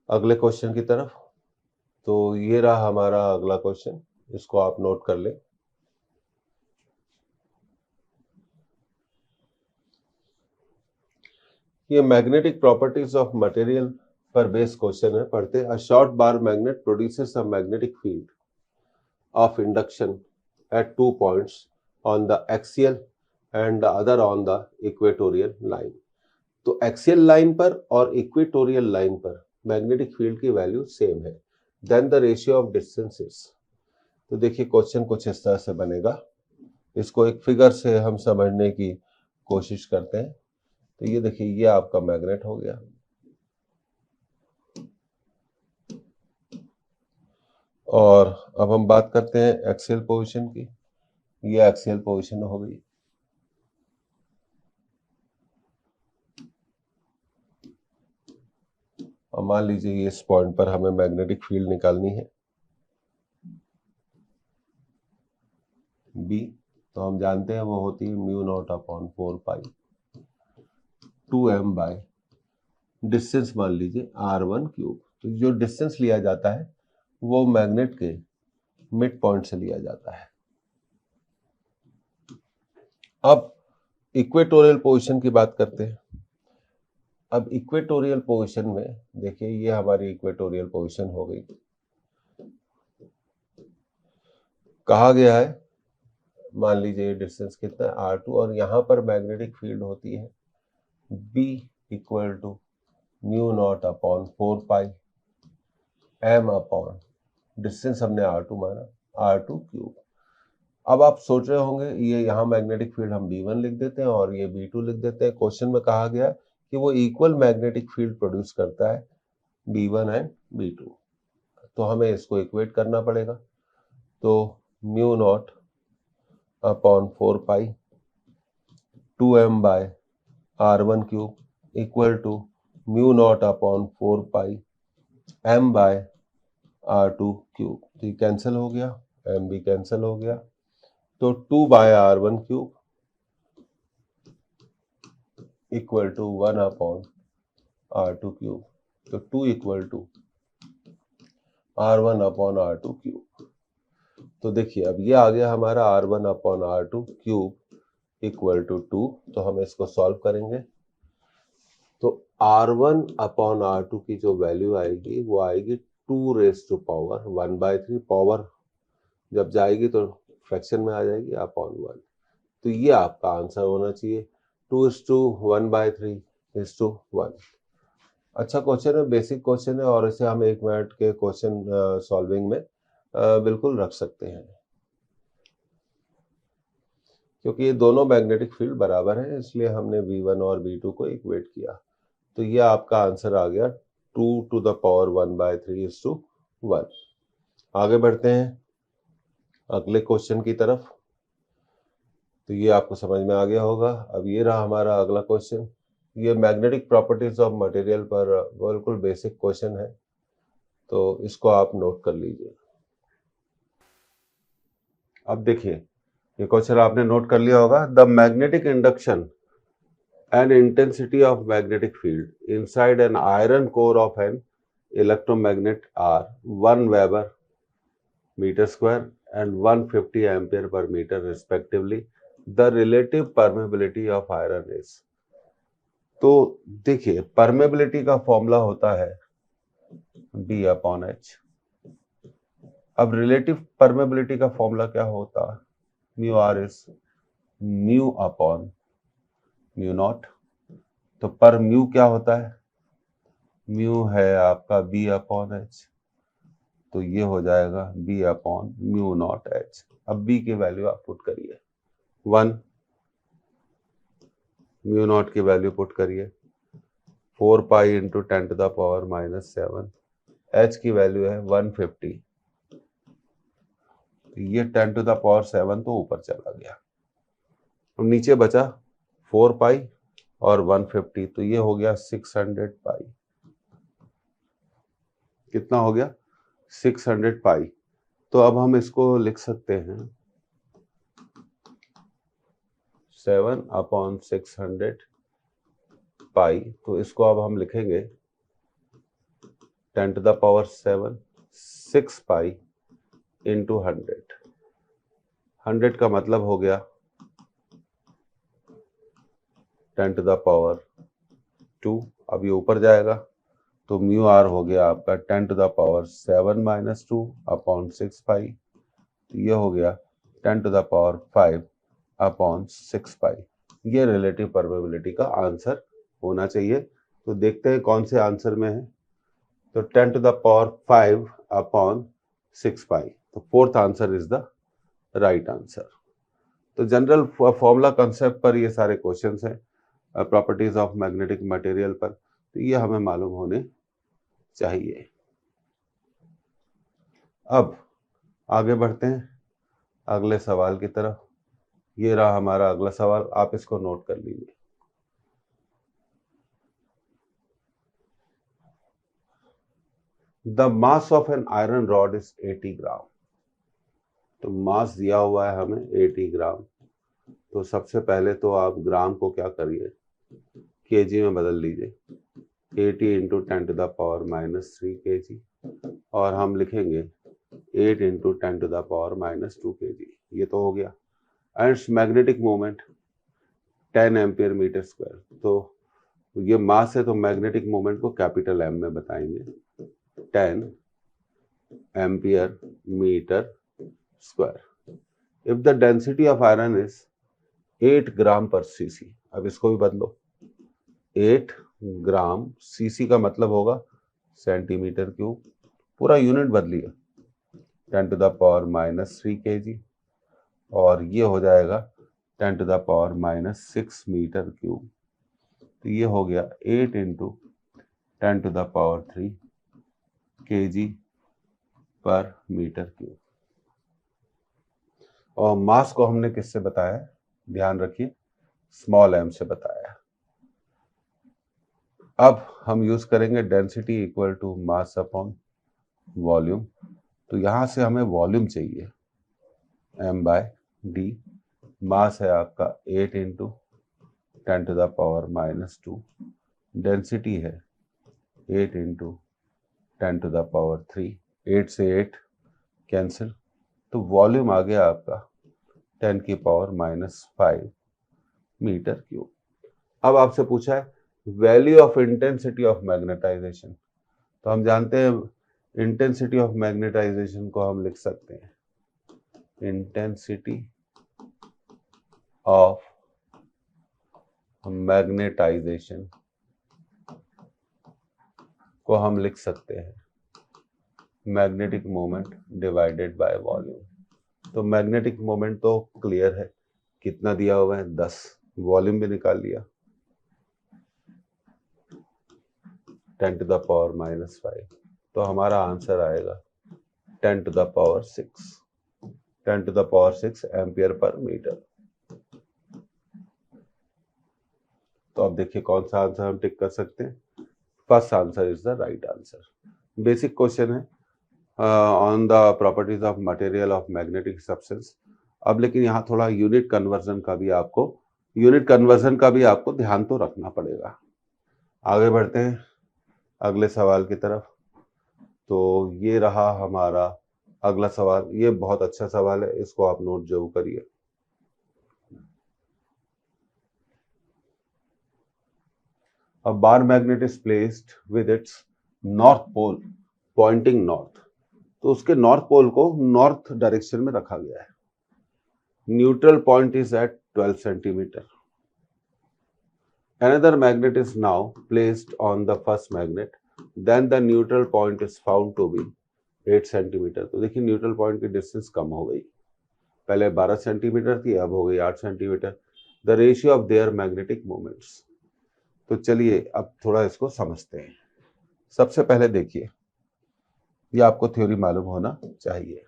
अगले क्वेश्चन की तरफ। तो ये रहा हमारा अगला क्वेश्चन, इसको आप नोट कर लें। ये मैग्नेटिक प्रॉपर्टीज ऑफ मटेरियल पर बेस्ड क्वेश्चन है, पढ़ते हैं। A short bar magnet produces a magnetic field of induction at 2 points on the axial and the other on the equatorial line. तो एक्सियल लाइन पर और इक्वेटोरियल लाइन पर magnetic field की value same है, then the ratio of distances. तो देखिए question कुछ इस तरह से बनेगा, इसको एक फिगर से हम समझने की कोशिश करते हैं। तो ये देखिए ये आपका मैग्नेट हो गया और अब हम बात करते हैं एक्सियल पोजीशन की। ये एक्सियल पोजीशन हो गई। और मान लीजिए इस पॉइंट पर हमें मैग्नेटिक फील्ड निकालनी है बी, तो हम जानते हैं वो होती है μ0/4 2m बाय डिस्टेंस मान लीजिए r1 क्यूब। तो जो डिस्टेंस लिया जाता है वो मैग्नेट के मिड पॉइंट से लिया जाता है। अब इक्वेटोरियल पोजीशन की बात करते हैं। अब इक्वेटोरियल पोजीशन में देखिए ये हमारी इक्वेटोरियल पोजीशन हो गई। कहा गया है मान लीजिए डिस्टेंस कितना है r2 और यहाँ पर मैग्नेटिक फील्ड होती है B equal to mu naught upon 4 pi m upon distance हमने r2 माना, r2 क्यूब। अब आप सोच रहे होंगे ये यहाँ मैग्नेटिक फील्ड हम B1 लिख देते हैं और ये B2 लिख देते हैं। क्वेश्चन में कहा गया कि वो इक्वल मैग्नेटिक फील्ड प्रोड्यूस करता है B1 एंड B2, तो हमें इसको इक्वेट करना पड़ेगा। तो mu naught upon 4 pi 2m by r1 cube equal to mu naught upon 4 pi m by r2 cube. तो ये कैंसिल हो गया, m भी कैंसिल हो गया, तो 2 by r1 cube equal to 1 upon r2 cube. तो 2 equal to r1 upon r2 cube. तो देखिए अब ये आ गया हमारा r1 upon r2 cube equal to 2। तो हम इसको सॉल्व करेंगे तो r1 अपॉन r2 की जो वैल्यू आएगी वो आएगी 2 रेज टू पावर 1/3। पावर जब जाएगी तो फ्रैक्शन में आ जाएगी अपॉन 1। तो ये आपका आंसर होना चाहिए 2:1/3:1। अच्छा क्वेश्चन है, बेसिक क्वेश्चन है और इसे हम 1 मिनट के क्वेश्चन सॉल्विंग में बिल्कुल रख सकते हैं, क्योंकि ये दोनों मैग्नेटिक फील्ड बराबर है इसलिए हमने V1 और V2 को इक्वेट किया। तो ये आपका आंसर आ गया 2⁻1/3:1। आगे बढ़ते हैं अगले क्वेश्चन की तरफ। तो ये आपको समझ में आ गया होगा। अब ये रहा हमारा अगला क्वेश्चन। ये मैग्नेटिक प्रॉपर्टीज ऑफ मटेरियल पर बिल्कुल बेसिक क्वेश्चन है, तो इसको आप नोट कर लीजिए। अब देखिए ये क्वेश्चन आपने नोट कर लिया होगा। The magnetic induction and intensity of magnetic field inside an iron core of an electromagnet are 1 weber meter square and 150 ampere पर meter respectively. The relative permeability of iron is. तो देखिए permeability का formula होता है B/H। अब relative permeability का formula क्या होता है? Mu R is mu upon mu naught. तो पर म्यू क्या होता है? म्यू है आपका B/H, तो ये हो जाएगा B/म्यू नॉट H। अब B की वैल्यू आप पुट करिए 1, म्यू नॉट की वैल्यू पुट करिए 4 पाई इंटू 10⁻⁻⁷। H की वैल्यू है 150, ये 10⁻⁷ तो ऊपर चला गया। अब नीचे बचा 4 पाई और 150, तो ये हो गया 600 पाई। कितना हो गया? 600 पाई। तो अब हम इसको लिख सकते हैं 7/600 पाई। तो इसको अब हम लिखेंगे 10⁻⁷ 6 पाई इंटू 100। 100 का मतलब हो गया 10⁻²। अब ये ऊपर जाएगा तो म्यू आर हो गया आपका 10⁻⁷ - 2 अपॉन 6 पाई। तो ये हो गया 10⁻⁵ अपॉन 6 पाई। ये रिलेटिव परमेबिलिटी का आंसर होना चाहिए। तो देखते हैं कौन से आंसर में है। तो 10⁻⁵ अपॉन 6 पाई, तो fourth answer is the right answer. तो जनरल फॉर्मूला कंसेप्ट पर ये सारे क्वेश्चंस हैं, प्रॉपर्टीज ऑफ मैग्नेटिक मटेरियल पर, तो ये हमें मालूम होने चाहिए। अब आगे बढ़ते हैं अगले सवाल की तरफ। ये रहा हमारा अगला सवाल, आप इसको नोट कर लीजिए। The mass of an iron rod is 80 ग्राम। तो मास दिया हुआ है हमें 80 ग्राम। तो सबसे पहले तो आप ग्राम को क्या करिए, केजी में बदल लीजिए। 80 इंटू 10⁻⁻³ kg, और हम लिखेंगे 8 इंटू 10⁻⁻² kg। ये तो हो गया। And magnetic moment 10 ampere metre square. तो ये मास है तो मैग्नेटिक मोमेंट को कैपिटल M में बताएंगे, 10 ampere metre square. If the density of iron is 8 gram per cc। अब इसको भी बदलो, 8 ग्राम, सीसी का मतलब होगा सेंटीमीटर क्यूब, पूरा यूनिट बदलिए, 10⁻³ kg, और ये हो जाएगा 10⁻⁻6 मीटर क्यूब। तो ये हो गया 8 × 10⁻³ kg पर मीटर क्यूब। और मास को हमने किससे बताया, ध्यान रखिए, स्मॉल m से बताया। अब हम यूज करेंगे density equal to mass upon volume. तो यहां से हमें वॉल्यूम चाहिए, m/d, मास है आपका 8 × 10⁻⁻², डेंसिटी है 8 × 10⁻3, 8 से 8 कैंसिल, तो वॉल्यूम आ गया आपका 10⁻⁻5 मीटर क्यूब। अब आपसे पूछा है value of intensity of magnetisation. तो हम जानते हैं इंटेंसिटी ऑफ मैग्नेटाइजेशन को हम लिख सकते हैं, इंटेंसिटी ऑफ मैग्नेटाइजेशन को हम लिख सकते हैं magnetic moment divided by volume. तो मैग्नेटिक मोमेंट तो क्लियर है, कितना दिया हुआ है 10, वॉल्यूम भी निकाल लिया 10⁻⁻5, तो हमारा आंसर आएगा 10⁻6 एम्पियर पर मीटर। तो अब देखिए कौन सा आंसर हम टिक कर सकते हैं, first answer is the right answer. Basic question है on the properties of material of magnetic substance. अब लेकिन यहाँ थोड़ा यूनिट कन्वर्जन का भी आपको ध्यान तो रखना पड़ेगा। आगे बढ़ते हैं अगले सवाल की तरफ। तो ये रहा हमारा अगला सवाल, ये बहुत अच्छा सवाल है, इसको आप नोट जरूर करिए। A bar magnet is placed with its north pole pointing north। तो उसके नॉर्थ पोल को नॉर्थ डायरेक्शन में रखा गया है। Neutral point is at 12 centimetre. Another magnet is now placed on the first magnet, then the neutral point is found to be 8 centimetre. तो देखिए neutral point की डिस्टेंस कम हो गई, पहले 12 सेंटीमीटर थी, अब हो गई 8 centimetre. The ratio of their magnetic moments. तो चलिए अब थोड़ा इसको समझते हैं। सबसे पहले देखिए, ये आपको थ्योरी मालूम होना चाहिए,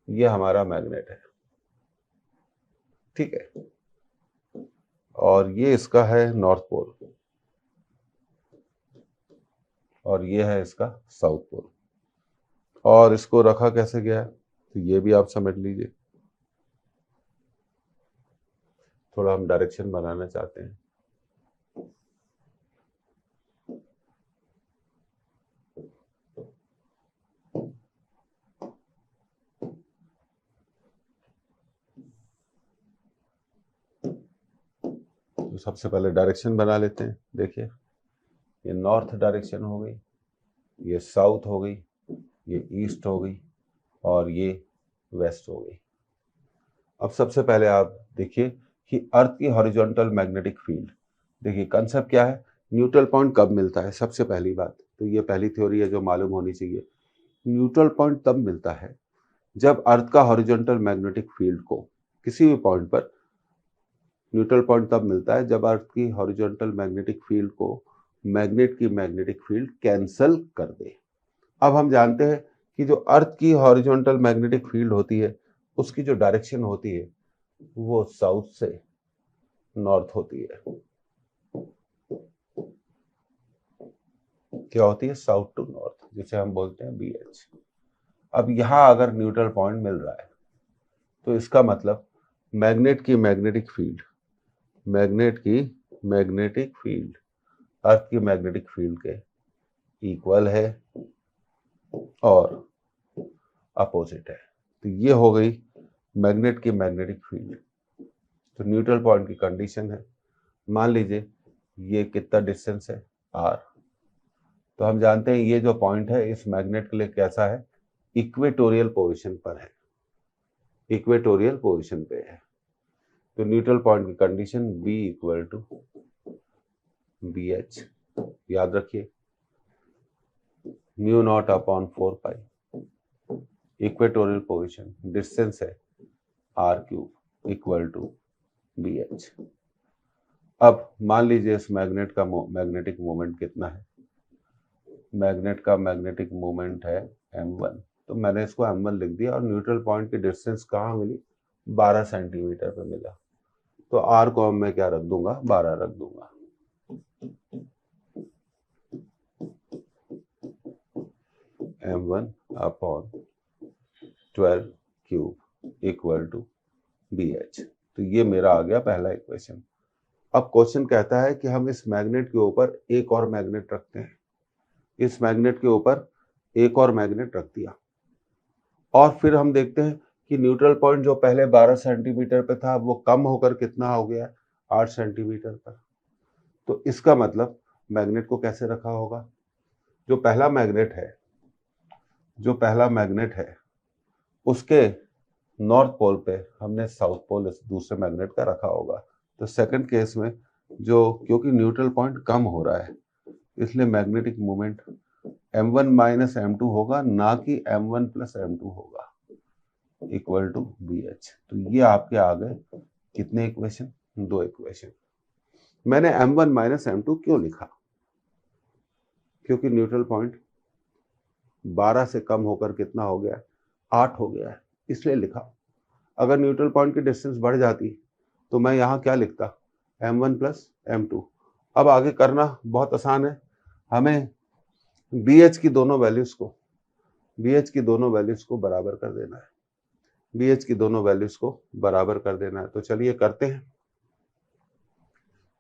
ये हमारा मैग्नेट है, ठीक है, और ये इसका है नॉर्थ पोल, और ये है इसका साउथ पोल, और इसको रखा कैसे गया है तो ये भी आप समझ लीजिए। थोड़ा हम डायरेक्शन बनाना चाहते हैं, तो सबसे पहले डायरेक्शन बना लेते हैं। देखिए ये नॉर्थ डायरेक्शन हो गई, ये साउथ हो गई, ये ईस्ट हो गई, और ये वेस्ट हो गई। अब सबसे पहले आप देखिए कि अर्थ की हॉरिजॉन्टल मैग्नेटिक फील्ड, देखिए कंसेप्ट क्या है, न्यूट्रल पॉइंट कब मिलता है, सबसे पहली बात तो ये पहली थ्योरी है जो मालूम होनी चाहिए। न्यूट्रल पॉइंट तब मिलता है जब अर्थ का हॉरिजॉन्टल मैग्नेटिक फील्ड को किसी भी पॉइंट पर, न्यूट्रल पॉइंट तब मिलता है जब अर्थ की हॉरिजॉन्टल मैग्नेटिक फील्ड को मैग्नेट की मैग्नेटिक फील्ड कैंसल कर दे। अब हम जानते हैं कि जो अर्थ की हॉरिजॉन्टल मैग्नेटिक फील्ड होती है उसकी जो डायरेक्शन होती है वो साउथ से नॉर्थ होती है। क्या होती है, साउथ टू नॉर्थ, जिसे हम बोलते हैं BH। अब यहां अगर न्यूट्रल पॉइंट मिल रहा है तो इसका मतलब मैग्नेट की मैग्नेटिक फील्ड अर्थ की मैग्नेटिक फील्ड के इक्वल है और अपोजिट है। तो ये हो गई मैग्नेट की मैग्नेटिक फील्ड। तो न्यूट्रल पॉइंट की कंडीशन है, मान लीजिए ये कितना डिस्टेंस है r, तो हम जानते हैं ये जो पॉइंट है इस मैग्नेट के लिए कैसा है, इक्वेटोरियल पोजीशन पर है, इक्वेटोरियल पोजीशन पे है। तो न्यूट्रल पॉइंट की कंडीशन B = BH, याद रखिए mu naught upon 4 pi, equatorial position, distance है R cube equal to B H. अब मान लीजिए इस मैग्नेट का मैग्नेटिक मोमेंट कितना है, मैग्नेट का मैग्नेटिक मोमेंट है m1, तो मैंने इसको m1 लिख दिया और न्यूट्रल पॉइंट की डिस्टेंस कहाँ मिली, 12 सेंटीमीटर पे मिला, तो r को मैं क्या रख दूंगा, 12 रख दूंगा। m1 upon 12 cube equal to bh, तो ये मेरा आ गया पहला इक्वेशन। अब क्वेश्चन कहता है कि हम इस मैग्नेट के ऊपर एक और मैग्नेट रखते हैं, इस मैग्नेट के ऊपर एक और मैग्नेट रख दिया और फिर हम देखते हैं कि न्यूट्रल पॉइंट जो पहले 12 सेंटीमीटर पे था वो कम होकर कितना हो गया, 8 सेंटीमीटर पर। तो इसका मतलब मैग्नेट को कैसे रखा होगा, जो पहला मैग्नेट है उसके नॉर्थ पोल पे हमने साउथ पोल इस दूसरे मैग्नेट का रखा होगा। तो सेकंड केस में जो, क्योंकि न्यूट्रल पॉइंट कम हो रहा है इसलिए magnetic moment m1 minus m2 होगा, ना कि m1 प्लस m2 होगा, इक्वल टू bh। तो ये आपके आ गए कितने इक्वेशन, 2 इक्वेशन। मैंने m1 माइनस m2 क्यों लिखा, क्योंकि न्यूट्रल पॉइंट 12 से कम होकर कितना हो गया, 8 हो गया है, इसलिए लिखा। अगर न्यूट्रल पॉइंट की डिस्टेंस बढ़ जाती तो मैं यहाँ क्या लिखता, m1 प्लस m2। अब आगे करना बहुत आसान है, हमें bh की दोनों वैल्यूज को बराबर कर देना है, bh की दोनों वैल्यूज को बराबर कर देना है। तो चलिए करते हैं।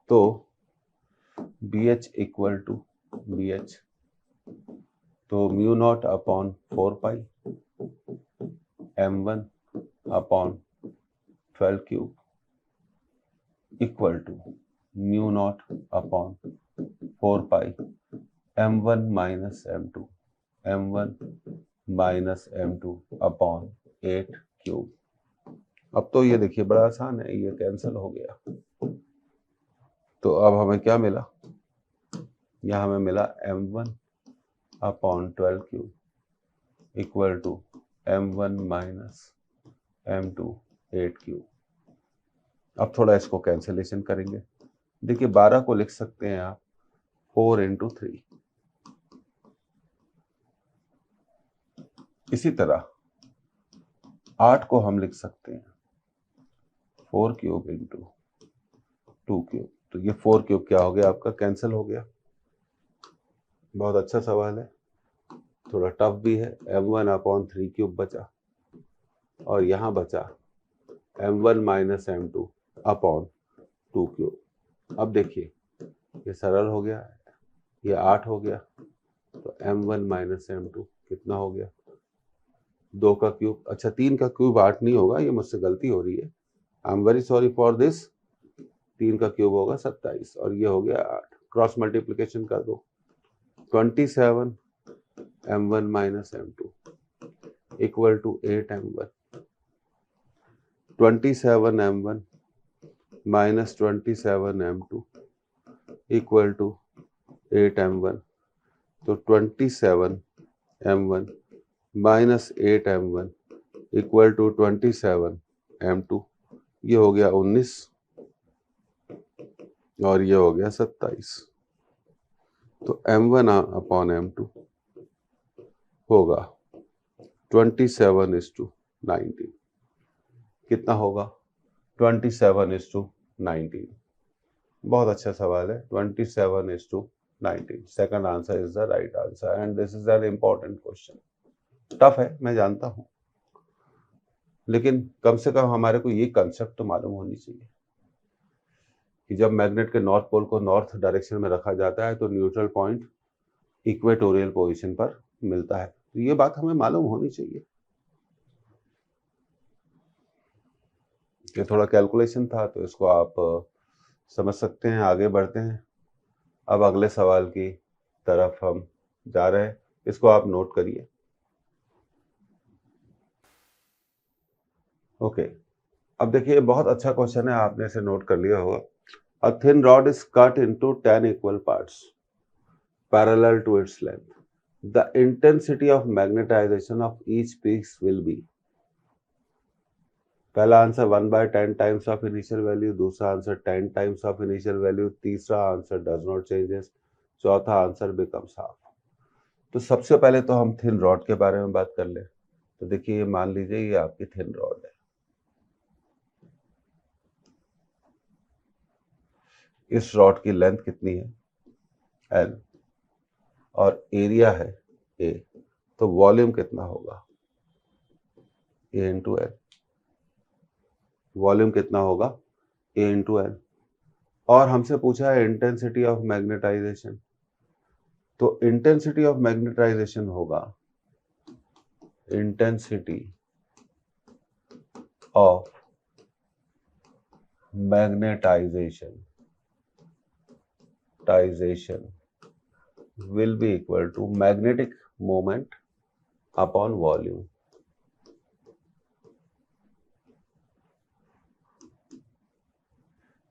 तो bh इक्वल टू bh, तो mu naught upon 4 pi m1 upon 12 cube equal to mu naught upon 4 pi m1 minus m2 upon 8 cube. अब तो ये देखिए बड़ा आसान है, ये कैंसिल हो गया। तो अब हमें क्या मिला, यहाँ हमें मिला m1 upon 12 cube equal to m1 minus m2 8 cube. अब थोड़ा इसको कैंसिलेशन करेंगे। देखिए 12 को लिख सकते हैं आप 4 इंटू 3, इसी तरह 8 को हम लिख सकते हैं 4 क्यूब इंटू 2 क्यूब। तो ये 4 क्यूब क्या हो गया आपका, कैंसिल हो गया। बहुत अच्छा सवाल है, थोड़ा टफ भी है। m1 अपॉन 3 क्यूब बचा और यहाँ बचा m1 minus m2 upon 2 cube. अब देखिए ये सरल हो गया, ये 8 हो गया, तो m1 माइनस m2 कितना हो गया, 2 का क्यूब, अच्छा 3 का क्यूब 8 नहीं होगा, ये मुझसे गलती हो रही है, I am very sorry for this. 3 का क्यूब होगा 27 और ये हो गया 8। क्रॉस मल्टीप्लिकेशन कर दो, 27 m1 minus m2 equal to 8 m1, 27 m1 minus 27 m2 equal to 8 m1। तो 27 m1 minus 8 m1 equal to 27 m2, ये हो गया 19 और ये हो गया 27। तो m1 अपॉन m2 होगा 27:19। कितना होगा, 27:19। बहुत अच्छा सवाल है, 27:19। Second answer is the right answer and this is an important question. Tough है मैं जानता हूं, लेकिन कम से कम हमारे को ये कंसेप्ट तो मालूम होनी चाहिए कि जब मैग्नेट के नॉर्थ पोल को नॉर्थ डायरेक्शन में रखा जाता है तो न्यूट्रल पॉइंट इक्वेटोरियल पोजीशन पर मिलता है। तो ये बात हमें मालूम होनी चाहिए। ये थोड़ा कैलकुलेशन था तो इसको आप समझ सकते हैं। आगे बढ़ते हैं, अब अगले सवाल की तरफ हम जा रहे हैं, इसको आप नोट करिए। ओके, अब देखिए बहुत अच्छा क्वेश्चन है, आपने इसे नोट कर लिया होगा। A thin rod is cut into 10 equal parts. parallel to its length. The intensity of magnetization of each piece will be. पहला answer 1/10 times of initial value, दूसरा answer 10 times of initial value, तीसरा answer does not changes, चौथा answer becomes half. तो सबसे पहले तो हम thin rod के बारे में बात कर ले। तो देखिए ये मान लीजिए ये आपकी थिन रॉड है, इस रॉड की लेंथ कितनी है L और एरिया है A, तो वॉल्यूम कितना होगा A इंटू L। वॉल्यूम कितना होगा A इंटू L। और हमसे पूछा है इंटेंसिटी ऑफ मैग्नेटाइजेशन, तो इंटेंसिटी ऑफ मैग्नेटाइजेशन होगा intensity of magnetisation will be equal to magnetic moment upon volume।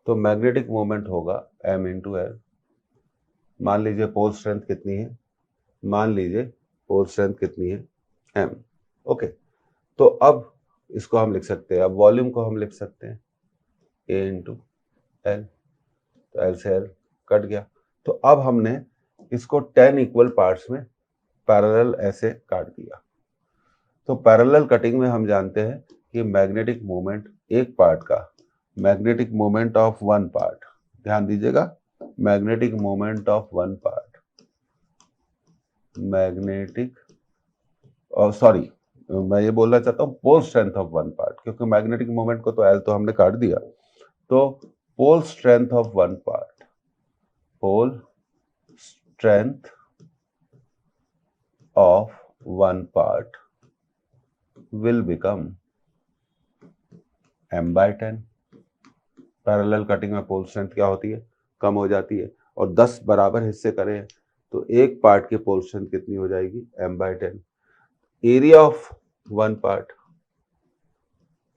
तो मैग्नेटिक मोमेंट होगा m इंटू L। मान लीजिए पोल स्ट्रेंथ कितनी है, मान लीजिए पोल स्ट्रेंथ कितनी है m। ओके, तो अब इसको हम लिख सकते हैं, अब वॉल्यूम को हम लिख सकते हैं a इंटू L। तो L से L कट गया। तो अब हमने इसको 10 इक्वल पार्ट्स में पैरेलल ऐसे काट दिया। तो पैरेलल कटिंग में हम जानते हैं कि मैग्नेटिक मोमेंट एक पार्ट का, magnetic moment of one part, ध्यान दीजिएगा, magnetic moment of one part, magnetic sorry मैं ये बोलना चाहता हूँ pole strength of one part, क्योंकि मैग्नेटिक मोमेंट को तो L तो हमने काट दिया। तो pole strength of one part, pole strength of one part will become m/10। Parallel cutting में पोल स्ट्रेंथ क्या होती है, कम हो जाती है, और 10 बराबर हिस्से करें तो एक पार्ट की पोल स्ट्रेंथ कितनी हो जाएगी m/10। Area of one part,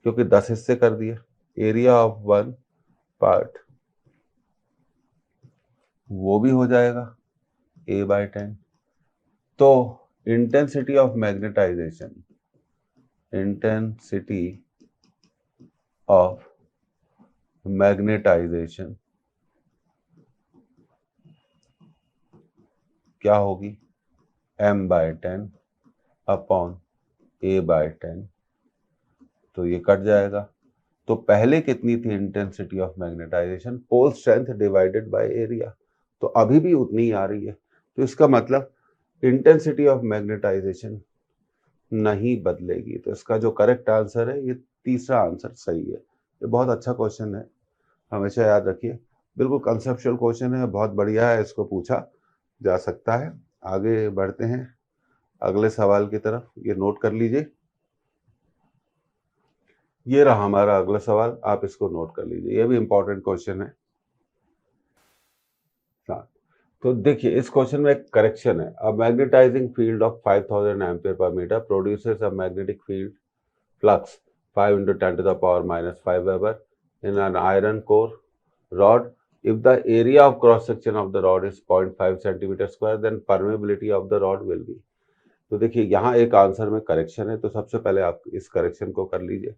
क्योंकि 10 हिस्से कर दिए, एरिया ऑफ वन पार्ट वो भी हो जाएगा a/10। तो intensity of magnetisation, intensity of magnetisation क्या होगी m/10 अपॉन a/10। तो ये कट जाएगा। तो पहले कितनी थी intensity of magnetisation, pole strength divided by area, तो अभी भी उतनी ही आ रही है। तो इसका मतलब इंटेंसिटी ऑफ मैग्नेटाइजेशन नहीं बदलेगी। तो इसका जो करेक्ट आंसर है ये तीसरा आंसर सही है। ये बहुत अच्छा क्वेश्चन है, हमेशा याद रखिए, बिल्कुल कंसेप्चुअल क्वेश्चन है, बहुत बढ़िया है, इसको पूछा जा सकता है। आगे बढ़ते हैं अगले सवाल की तरफ, ये नोट कर लीजिए, ये रहा हमारा अगला सवाल, आप इसको नोट कर लीजिए, ये भी इंपॉर्टेंट क्वेश्चन है। तो देखिए इस क्वेश्चन में एक करेक्शन है। A magnetising field of 5000 ampere per metre produces a magnetic field flux 5 × 10⁻⁵ weber in an iron core rod. If the area of cross section of the rod is 0.5 centimeter square, then permeability of the rod will be। तो देखिए यहाँ एक answer में correction है, तो सबसे पहले आप इस करेक्शन को कर लीजिए।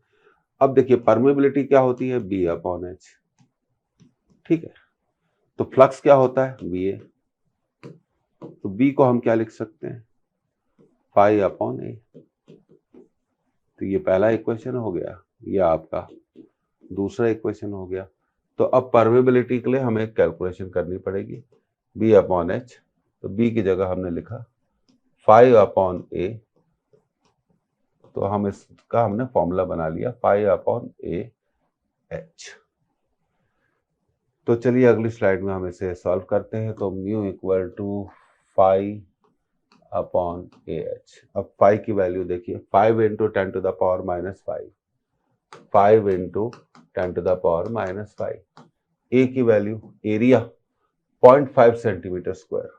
अब देखिए परमेबिलिटी क्या होती है B/H, ठीक है। तो फ्लक्स क्या होता है VA, तो B को हम क्या लिख सकते हैं φ/A। तो ये पहला इक्वेशन हो गया, ये आपका दूसरा इक्वेशन हो गया। तो अब परमेबिलिटी के लिए हमें एक कैलकुलेशन करनी पड़ेगी B/H। तो B की जगह हमने लिखा φ/A, तो हम इसका हमने फॉर्मूला बना लिया φ/AH। तो चलिए अगली स्लाइड में हम इसे सॉल्व करते हैं। तो म्यू इक्वल टू φ/AH। अब फाइ की वैल्यू देखिए 5 × 10⁻⁵, 5 × 10⁻⁵। ए की वैल्यू एरिया 0.5 सेंटीमीटर स्क्वायर।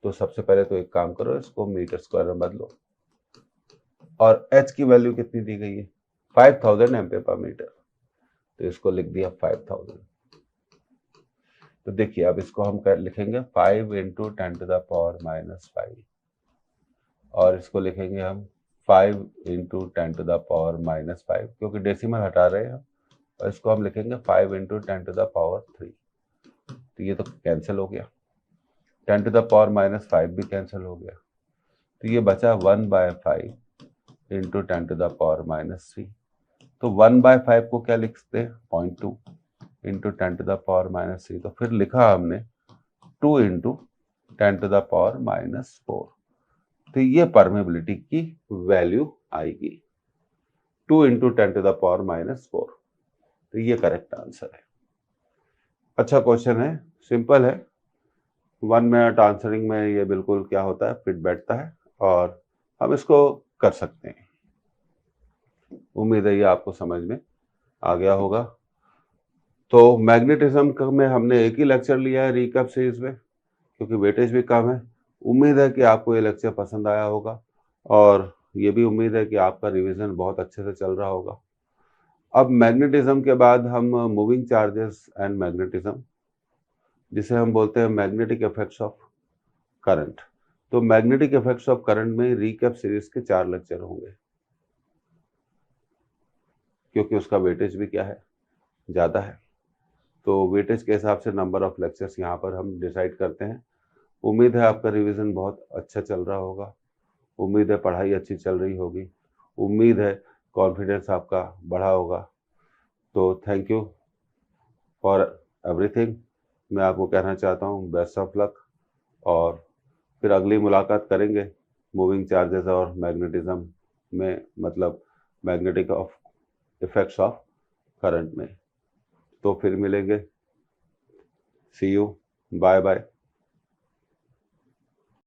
तो सबसे पहले तो एक काम करो, इसको मीटर स्क्वायर में बदलो, और एच की वैल्यू कितनी दी गई है 5000 एम्पीयर पर मीटर, तो इसको लिख दिया 5000। तो देखिए अब इसको हम लिखेंगे 5 इंटू 10⁻⁻5 और इसको लिखेंगे हम 5 इंटू 10⁻⁻5 क्योंकि डेसिमल हटा रहे हैं हम, और इसको हम लिखेंगे 5 इंटू 10⁻3। तो ये तो कैंसिल हो गया, 10⁻⁻5 भी कैंसिल हो गया, तो ये बचा 1/5 इंटू 10⁻3। तो 1/5 को क्या लिखते हैं 0.2 इंटू 10⁻3। तो फिर लिखा हमने 2 इंटू 10⁻⁻4। तो ये परमेबिलिटी की वैल्यू आएगी 2 इंटू 10⁻⁻4। तो ये करेक्ट आंसर है। अच्छा क्वेश्चन है, सिंपल है, 1 मिनट आंसरिंग में ये बिल्कुल क्या होता है, फिट बैठता है और हम इसको कर सकते हैं। उम्मीद है ये आपको समझ में आ गया होगा। तो मैग्नेटिज्म में हमने एक ही लेक्चर लिया है रिकैप सीरीज में, क्योंकि वेटेज भी कम है। उम्मीद है कि आपको ये लेक्चर पसंद आया होगा और ये भी उम्मीद है कि आपका रिवीजन बहुत अच्छे से चल रहा होगा। अब मैग्नेटिज्म के बाद हम मूविंग चार्जेस एंड मैग्नेटिज्म, जिसे हम बोलते हैं मैग्नेटिक इफेक्ट्स ऑफ करंट। तो मैग्नेटिक इफेक्ट्स ऑफ करंट में रिकैप सीरीज के 4 लेक्चर होंगे, क्योंकि उसका वेटेज भी क्या है, ज़्यादा है। तो वेटेज के हिसाब से नंबर ऑफ लेक्चर्स यहाँ पर हम डिसाइड करते हैं। उम्मीद है आपका रिवीजन बहुत अच्छा चल रहा होगा, उम्मीद है पढ़ाई अच्छी चल रही होगी, उम्मीद है कॉन्फिडेंस आपका बढ़ा होगा। तो थैंक यू फॉर एवरीथिंग। मैं आपको कहना चाहता हूँ बेस्ट ऑफ लक, और फिर अगली मुलाकात करेंगे मूविंग चार्जेस और मैग्नेटिज्म में, मतलब magnetic of effects of current में। तो फिर मिलेंगे, सी यू, बाय बाय।